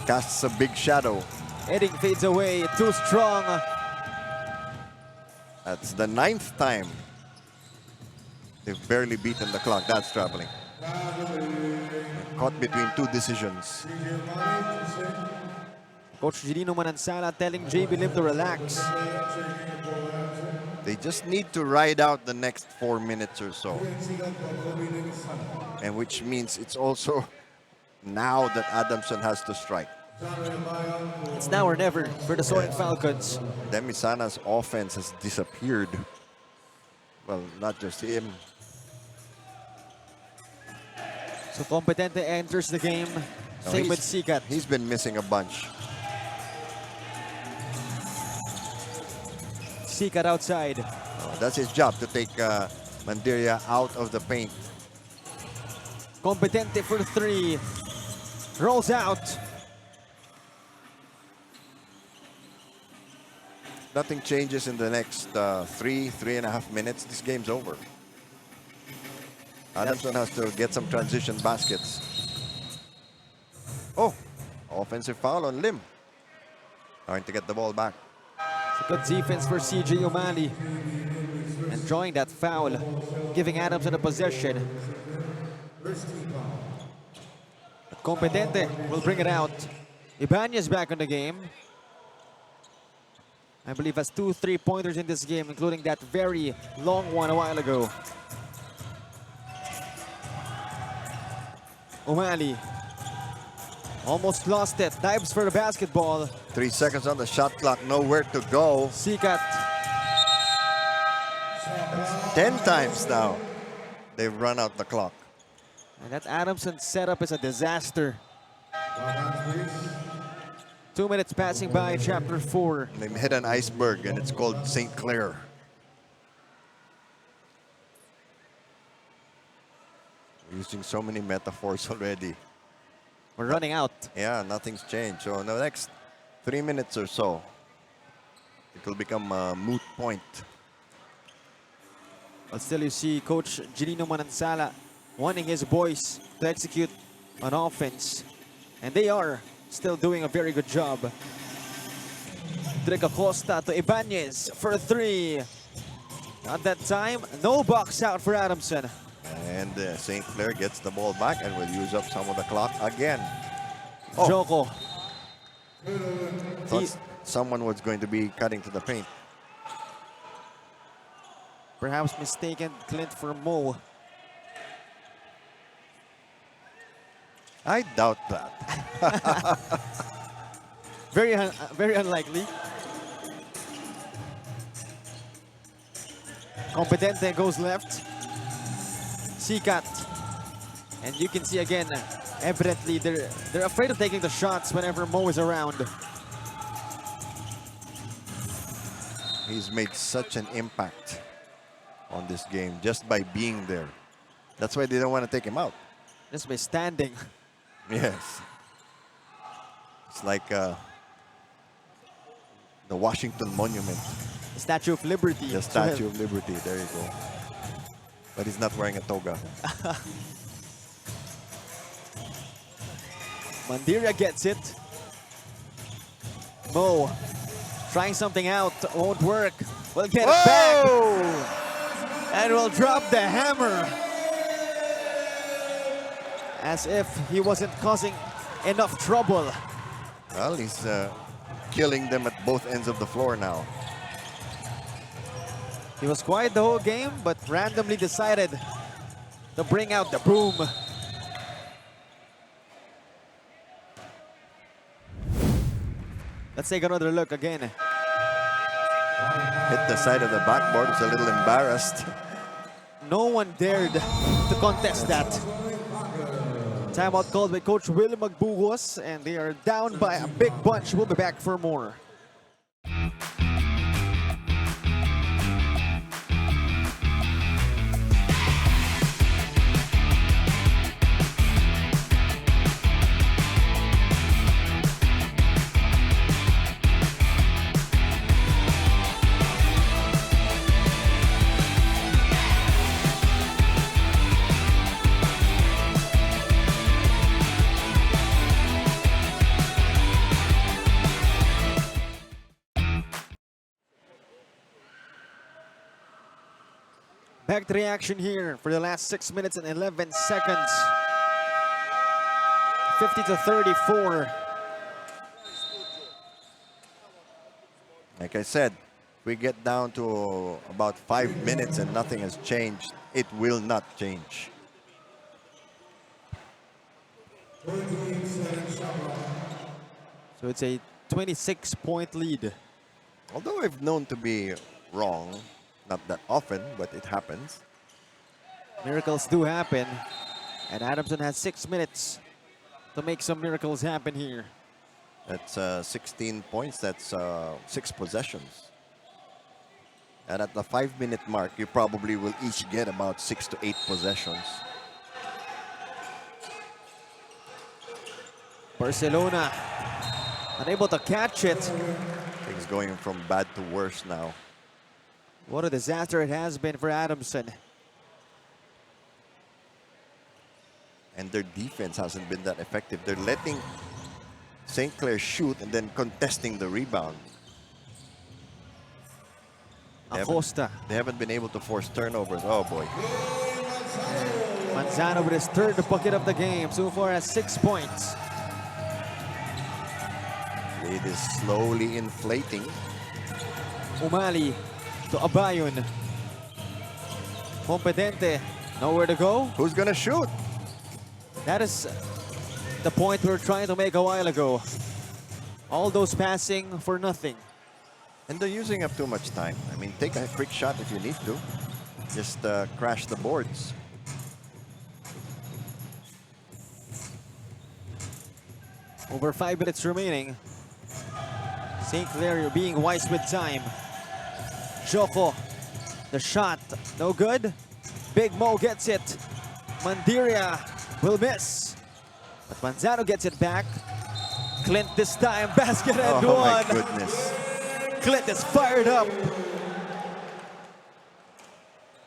Casts a big shadow.
Heading fades away, too strong.
That's the 9th time they've barely beaten the clock. That's traveling. Caught between two decisions.
Coach Girino Manansala telling JB Lim to relax.
They just need to ride out the next 4 minutes or so. And which means it's also now that Adamson has to strike.
It's now or never for the Soaring Falcons.
Demisana's offense has disappeared. Well, not just him.
So Competente enters the game.
No,
Same with Sikat.
He's been missing a bunch.
Sikat outside.
That's his job, to take Mandiria out of the paint.
Competente for three. Rolls out.
Nothing changes in the next 3.5 minutes. This game's over. Adamson has to get some transition baskets. Oh, offensive foul on Lim. Trying to get the ball back.
It's a good defense for CJ O'Malley. And drawing that foul, giving Adamson a possession. But Competente will bring it out. Ibanez back in the game. I believe has 2 3-pointers in this game, including that very long one a while ago. O'Malley almost lost it. Dives for the basketball.
3 seconds on the shot clock, nowhere to go.
Sikat.
10 times now they've run out the clock.
And that Adamson setup is a disaster. 2 minutes passing by, chapter 4.
They've hit an iceberg and it's called St. Clair. We're using so many metaphors already.
We're running out.
Yeah, nothing's changed. So in the next 3 minutes or so, it will become a moot point.
But still you see Coach Girino Manansala wanting his boys to execute on offense. And they are still doing a very good job. Drake Acosta to Ibanez for 3. At that time, no box out for Adamson.
And St. Clair gets the ball back and will use up some of the clock again.
Joko.
Thought someone was going to be cutting to the paint.
Perhaps mistaken Clint for Mo.
I doubt that.
Very unlikely. Competente goes left. Sikat. And you can see again, evidently they're afraid of taking the shots whenever Mo is around.
He's made such an impact on this game just by being there. That's why they don't want to take him out.
Just by standing.
Yes. It's like the Washington Monument.
The Statue of Liberty.
The Statue of Liberty, there you go. But he's not wearing a toga.
Mandiria gets it. Mo trying something out, won't work. Will get it back. And will drop the hammer. As if he wasn't causing enough trouble.
Well, he's killing them at both ends of the floor now.
He was quiet the whole game, but randomly decided to bring out the broom. Let's take another look again.
Hit the side of the backboard, was a little embarrassed.
No one dared to contest that. Timeout called by Coach Will Magbugos, and they are down by a big bunch. We'll be back for more. Back to the action here for the last 6 minutes and 11 seconds. 50-34.
Like I said, if we get down to about 5 minutes and nothing has changed, it will not change.
So it's a 26-point lead.
Although I've known to be wrong, not that often, but it happens.
Miracles do happen. And Adamson has 6 minutes to make some miracles happen here.
That's 16 points, that's 6 possessions. And at the 5-minute mark, you probably will each get about 6 to 8 possessions.
Barcelona unable to catch it.
Things going from bad to worse now.
What a disaster it has been for Adamson.
And their defense hasn't been that effective. They're letting St. Clair shoot and then contesting the rebound.
Acosta.
They haven't been able to force turnovers. Oh boy.
Manzano with his third bucket of the game. So far has 6 points.
Lead is slowly inflating.
Umali to Abayon. Competente. Nowhere to go.
Who's gonna shoot?
That is the point we were trying to make a while ago. All those passing for nothing.
And they're using up too much time. I mean, take a quick shot if you need to. Just crash the boards.
Over 5 minutes remaining. St. Clair, you're being wise with time. Joko, the shot, no good. Big Mo gets it. Mandiria will miss. But Manzano gets it back. Clint this time, basket and
Oh
one.
my goodness.
Clint is fired up.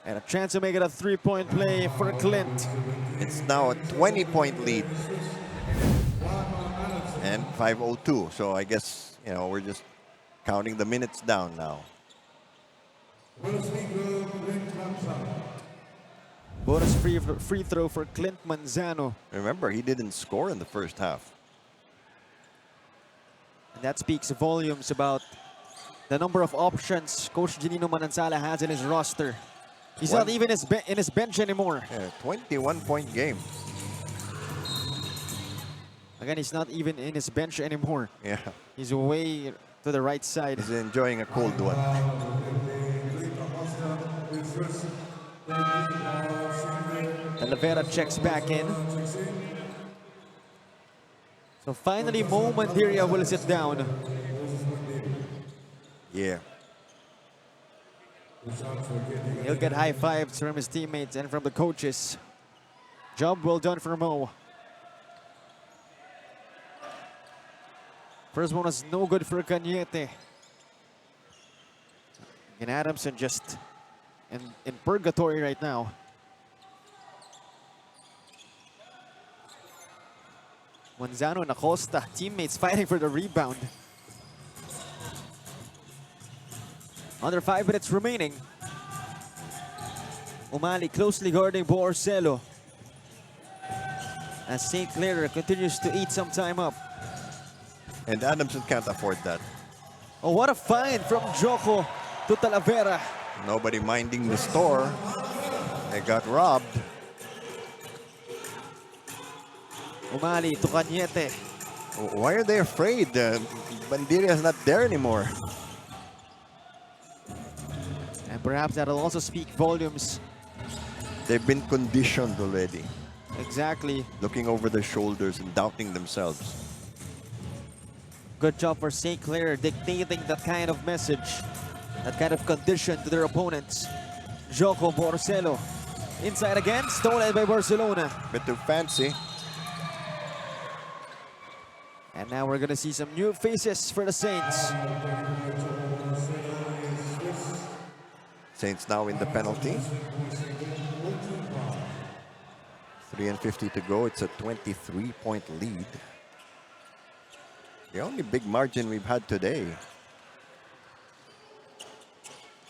And a chance to make it a 3-point play for Clint.
It's now a 20-point lead. And 5:02. So I guess, you know, we're just counting the minutes down now.
Bonus free throw for Clint Manzano.
Remember, he didn't score in the first half.
And that speaks volumes about the number of options Coach Ginino Manansala has in his roster. He's not even in his bench anymore.
Yeah, 21-point game.
Again, he's not even in his bench anymore.
Yeah,
He's way to the right side.
he's enjoying a cold one.
Talavera checks back in. So finally, Mo Mandiria will sit down.
Yeah.
He'll get high fives from his teammates and from the coaches. Job well done for Mo. First one was no good for Cañete. And Adamson just in purgatory right now. Manzano and Acosta, teammates fighting for the rebound. Under 5 minutes remaining. Umali closely guarding Borsello. As St. Clair continues to eat some time up.
And Adamson can't afford that.
Oh, what a find from Joko to Talavera.
Nobody minding the store. They got robbed.
Umali to Cañete.
Why are they afraid? Bandiria is not there anymore.
And perhaps that'll also speak volumes.
They've been conditioned already.
Exactly.
Looking over their shoulders and doubting themselves.
Good job for St. Clair dictating that kind of message, that kind of condition to their opponents. Joko Borsello. Inside again, stolen by Barcelona.
Bit too fancy.
And now we're gonna see some new faces for the Saints.
Saints now in the penalty. 3:50 to go. It's a 23-point lead. The only big margin we've had today.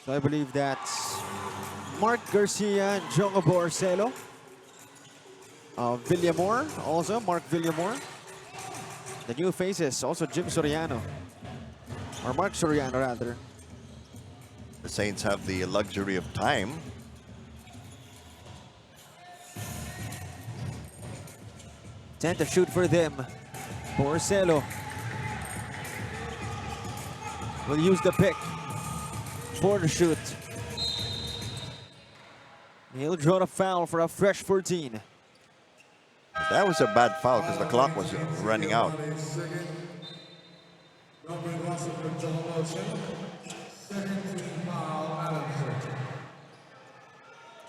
So I believe that's Mark Garcia and Jongo Borsello. Villamor, also Mark Villamor. The new faces, also Jim Soriano. Or Mark Soriano, rather.
The Saints have the luxury of time.
Tend to shoot for them. Borsello will use the pick for the shoot. He'll draw the foul for a fresh 14.
That was a bad foul because the clock was running out.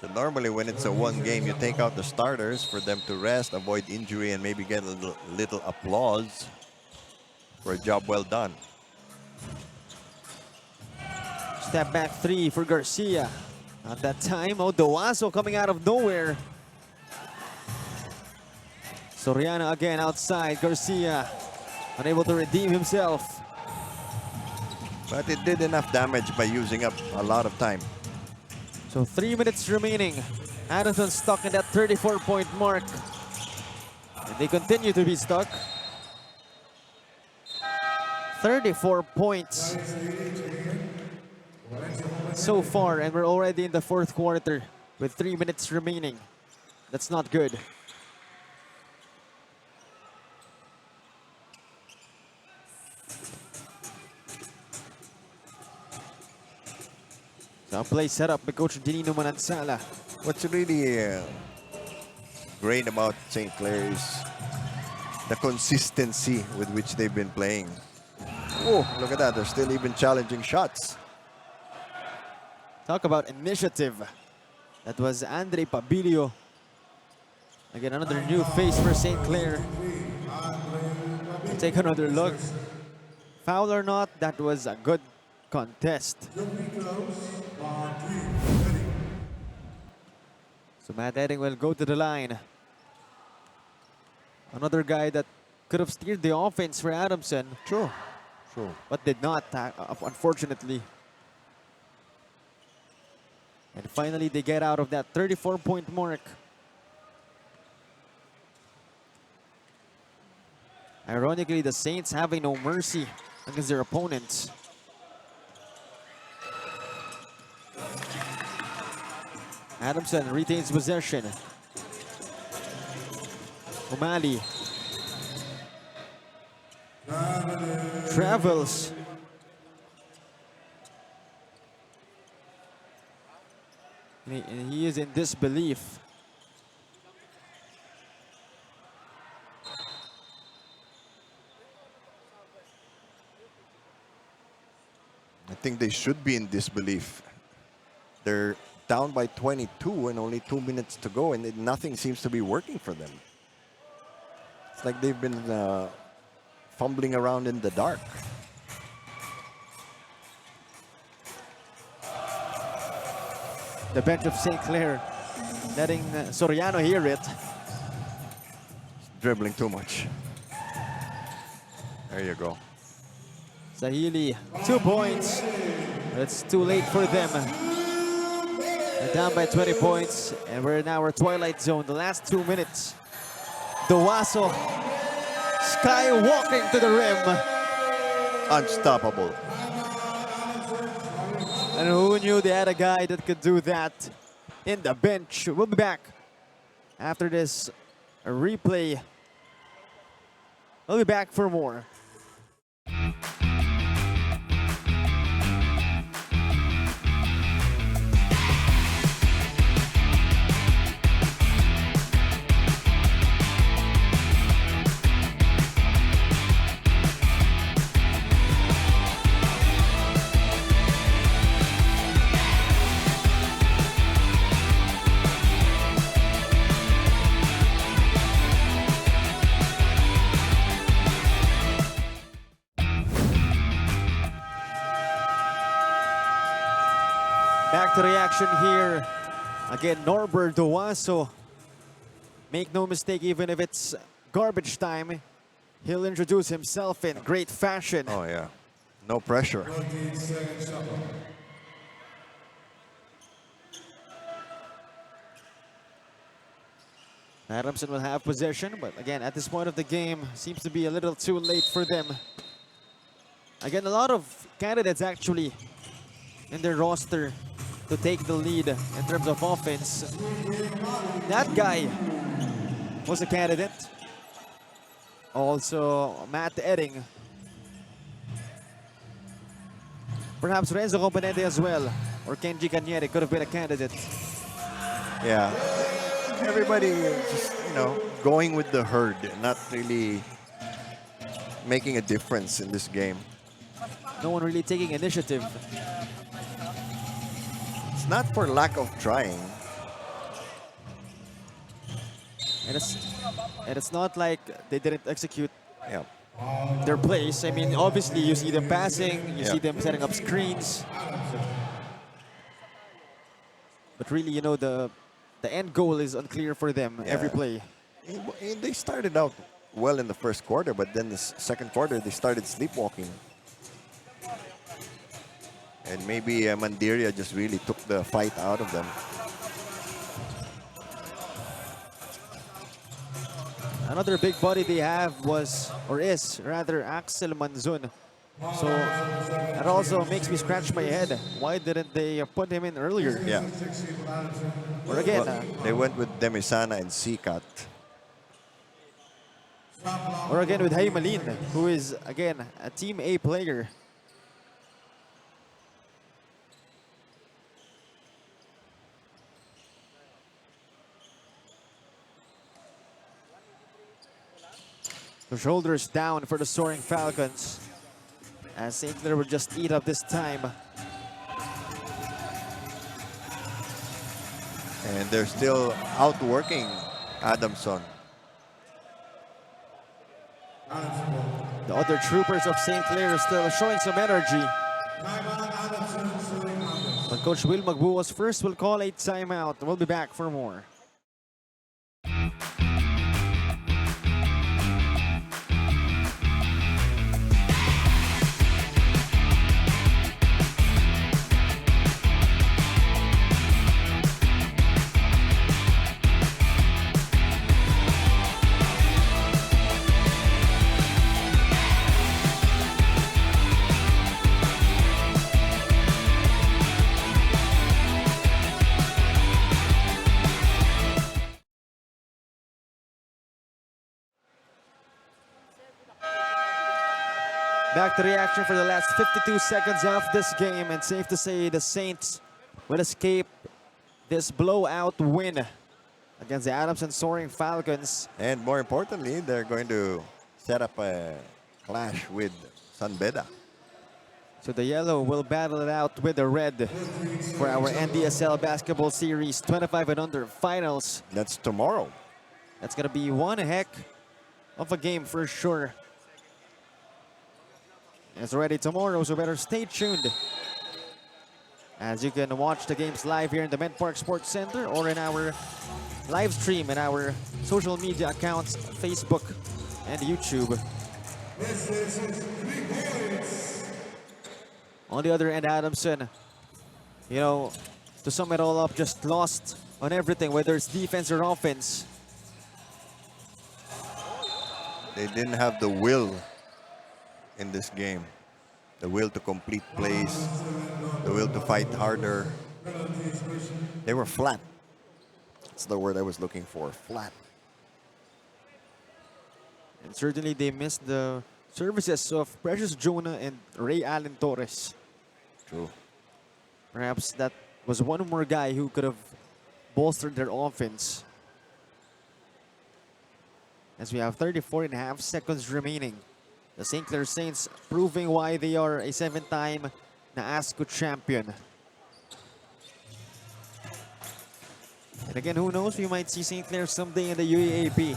So normally when it's a one game, you take out the starters for them to rest, avoid injury, and maybe get a little applause for a job well done.
Step back three for Garcia. At that time, Odoazo coming out of nowhere. Soriano again outside. Garcia unable to redeem himself.
But it did enough damage by using up a lot of time.
So 3 minutes remaining. Adamson stuck in that 34-point mark. And they continue to be stuck. 34 points so far, and we're already in the fourth quarter with 3 minutes remaining. That's not good. So a play set up by Coach Janino Manansala.
What's really great about St. Clair is the consistency with which they've been playing. Oh, look at that. They're still even challenging shots.
Talk about initiative. That was Andre Pabilio. Again, another new face for St. Clair. We'll take another look. Foul or not, that was a good contest. So Matt Edding will go to the line. Another guy that could have steered the offense for Adamson.
Sure.
But did not, unfortunately. And finally, they get out of that 34-point mark. Ironically, the Saints having no mercy against their opponents. Adamson retains possession. O'Malley travels. And he is in disbelief.
I think they should be in disbelief. They're down by 22 and only 2 minutes to go, and nothing seems to be working for them. It's like they've been fumbling around in the dark.
The bench of St. Clair letting Soriano hear it.
Dribbling too much. There you go.
Sahili, 2 points. It's too late for them. They're down by 20 points, and we're in our twilight zone. The last 2 minutes. Duaso skywalking to the rim.
Unstoppable.
And who knew they had a guy that could do that in the bench? We'll be back after this replay. We'll be back for more. Back to the action here. Again, Norbert Duaso. Make no mistake, even if it's garbage time, he'll introduce himself in great fashion.
Oh, yeah. No pressure.
Adamson will have possession, but again, at this point of the game, seems to be a little too late for them. Again, a lot of candidates actually in their roster to take the lead in terms of offense. That guy was a candidate. Also, Matt Edding. Perhaps Renzo Componente as well, or Kenji Cañete could have been a candidate.
Yeah. Everybody is just, going with the herd, not really making a difference in this game.
No one really taking initiative.
It's not for lack of trying.
And it's not like they didn't execute
Yeah.
their plays. I mean, obviously you see them passing, you
Yeah.
see them setting up screens. But really, the end goal is unclear for them every
Yeah.
play.
They started out well in the first quarter, but then the second quarter they started sleepwalking. And maybe Mandiria just really took the fight out of them.
Another big body they have is rather Axel Manzun. So that also makes me scratch my head. Why didn't they put him in earlier?
Yeah.
Or again,
Well, they went with Demisana and Sikat.
or again with Haymalin, who is again a Team A player. The shoulders down for the Soaring Falcons, as St. Clair would just eat up this time.
And they're still outworking Adamson.
The other troopers of St. Clair are still showing some energy. But Coach Will Magbuos first will call a timeout. We'll be back for more. Back to the action for the last 52 seconds of this game, and safe to say the Saints will escape this blowout win against the Adamson Soaring Falcons.
And more importantly, they're going to set up a clash with San Beda.
So the yellow will battle it out with the red for our NDSL Basketball Series 25 and under finals.
That's tomorrow.
That's going to be one heck of a game for sure. It's already tomorrow, so better stay tuned, as you can watch the games live here in the Met Park Sports Center or in our live stream in our social media accounts, Facebook and YouTube. On the other end, Adamson, you know, to sum it all up, just lost on everything, whether it's defense or offense.
They didn't have the will in this game. The will to complete plays, the will to fight harder. They were flat. That's the word I was looking for, flat.
And certainly they missed the services of Precious Jonah and Ray Allen Torres.
True.
Perhaps that was one more guy who could have bolstered their offense. As we have 34.5 seconds remaining. The St. Clair Saints proving why they are a 7-time NAASCO champion. And again, who knows, we might see St. Clair someday in the UAAP.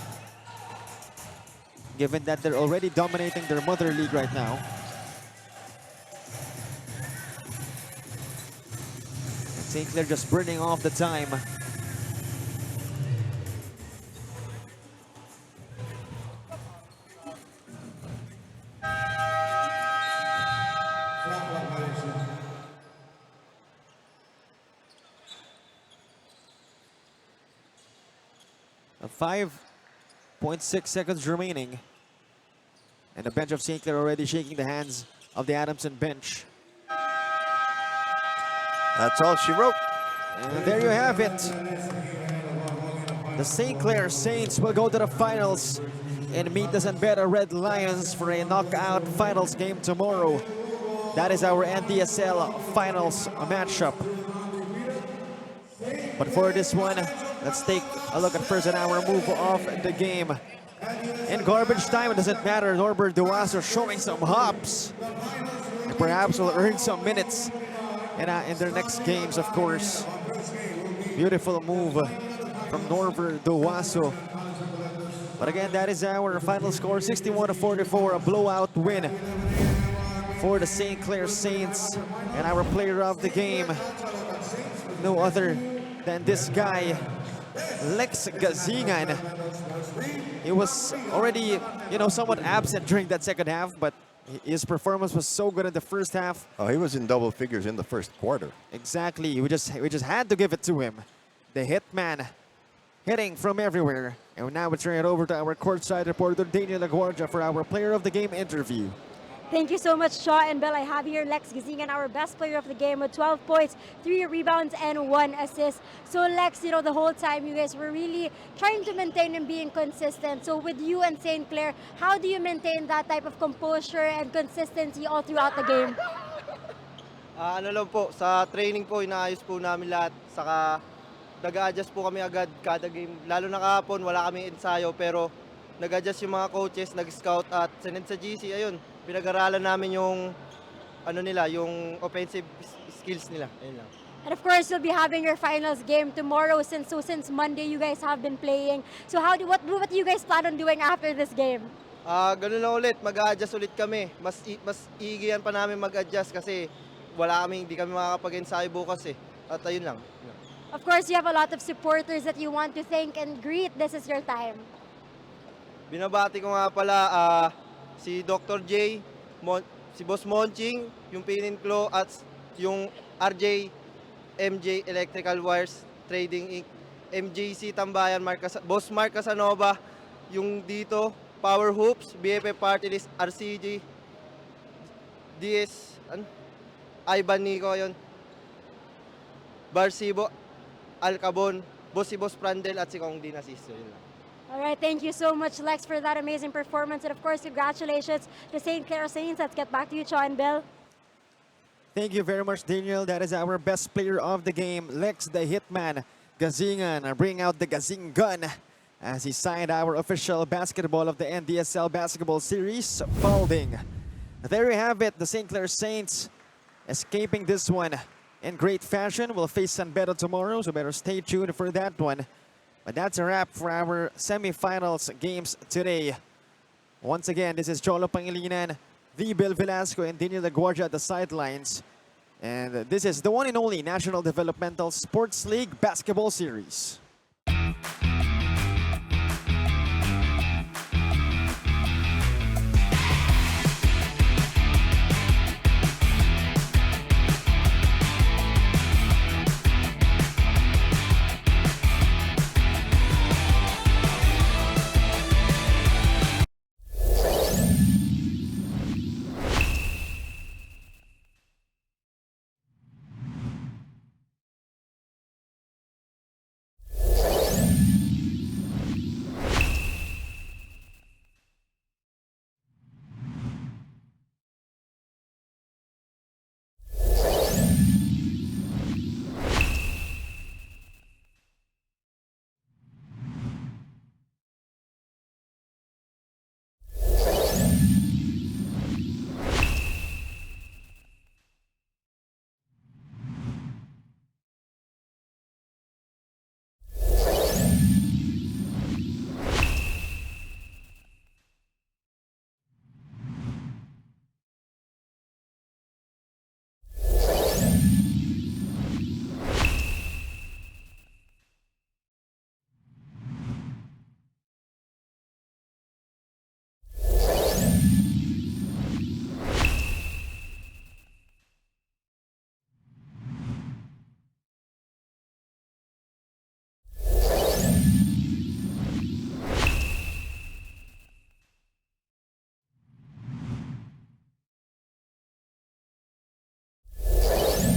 Given that they're already dominating their mother league right now. St. Clair just burning off the time. A 5.6 seconds remaining. And the bench of St. Clair already shaking the hands of the Adamson bench.
That's all she wrote.
And there you have it. The St. Clair Saints will go to the finals and meet the San Beda Red Lions for a knockout finals game tomorrow. That is our NDSL finals matchup. But for this one, let's take a look at first at our move of the game. In garbage time, it doesn't matter. Norbert Duaso showing some hops. And perhaps will earn some minutes in their next games, of course. Beautiful move from Norbert Duaso. But again, that is our final score, 61-44, a blowout win for the St. Clair Saints. And our player of the game, no other than this guy, Lex Gazingan. He was already, somewhat absent during that second half, but his performance was so good in the first half.
Oh, he was in double figures in the first quarter.
Exactly. We just had to give it to him. The hitman hitting from everywhere. And now we turn it over to our courtside reporter Daniel Laguardia for our player of the game interview.
Thank you so much, Shaw and Bill. I have here Lex Gazingan, our best player of the game with 12 points, 3 rebounds, and 1 assist. So Lex, the whole time you guys were really trying to maintain and being consistent. So with you and St. Clair, how do you maintain that type of composure and consistency all throughout the game?
Ano lang po, sa training po, inaayos po namin lahat. Saka nag-a-adjust po kami agad kada game. Lalo na kahapon, wala kami ensayo, pero nag-adjust yung mga coaches, nag-scout at sinend sa GC, ayun. Pinag-aralan namin yung yung offensive skills nila. Ayun lang.
And of course, you'll be having your finals game tomorrow since Monday you guys have been playing. So what do you guys plan on doing after this game?
Ganun lang ulit, mag-a-adjust ulit kami. Mas iigihan pa namin mag-adjust kasi hindi kami makakapag-ensayo bukas eh. At ayun lang.
Of course, you have a lot of supporters that you want to thank and greet. This is your time.
Binabati ko nga pala si Dr. J, si Boss Monching, yung Pininclo at yung RJ, MJ Electrical Wires Trading Inc., MJC Tambayan, Boss Mark Casanova, yung dito, Power Hoops, BFF Party List, RCG, DS, Ivan Nico, yun, Barcibo, Alcabon, si Boss Prandel at si Kong Dinasisto, yun lang.
All right, thank you so much, Lex, for that amazing performance. And of course, congratulations to St. Clair Saints. Let's get back to you, Shaw and Bill.
Thank you very much, Daniel. That is our best player of the game, Lex the Hitman Gazingan. Bring out the Gazing gun as he signed our official basketball of the NDSL Basketball Series, folding. There you have it, the St. Clair Saints escaping this one in great fashion. We'll face San Beda tomorrow, so better stay tuned for that one. But that's a wrap for our semifinals games today. Once again, this is Cholo Pangilinan, the Bill Velasco, and Daniel Laguardia at the sidelines. And this is the one and only National Developmental Sports League Basketball Series.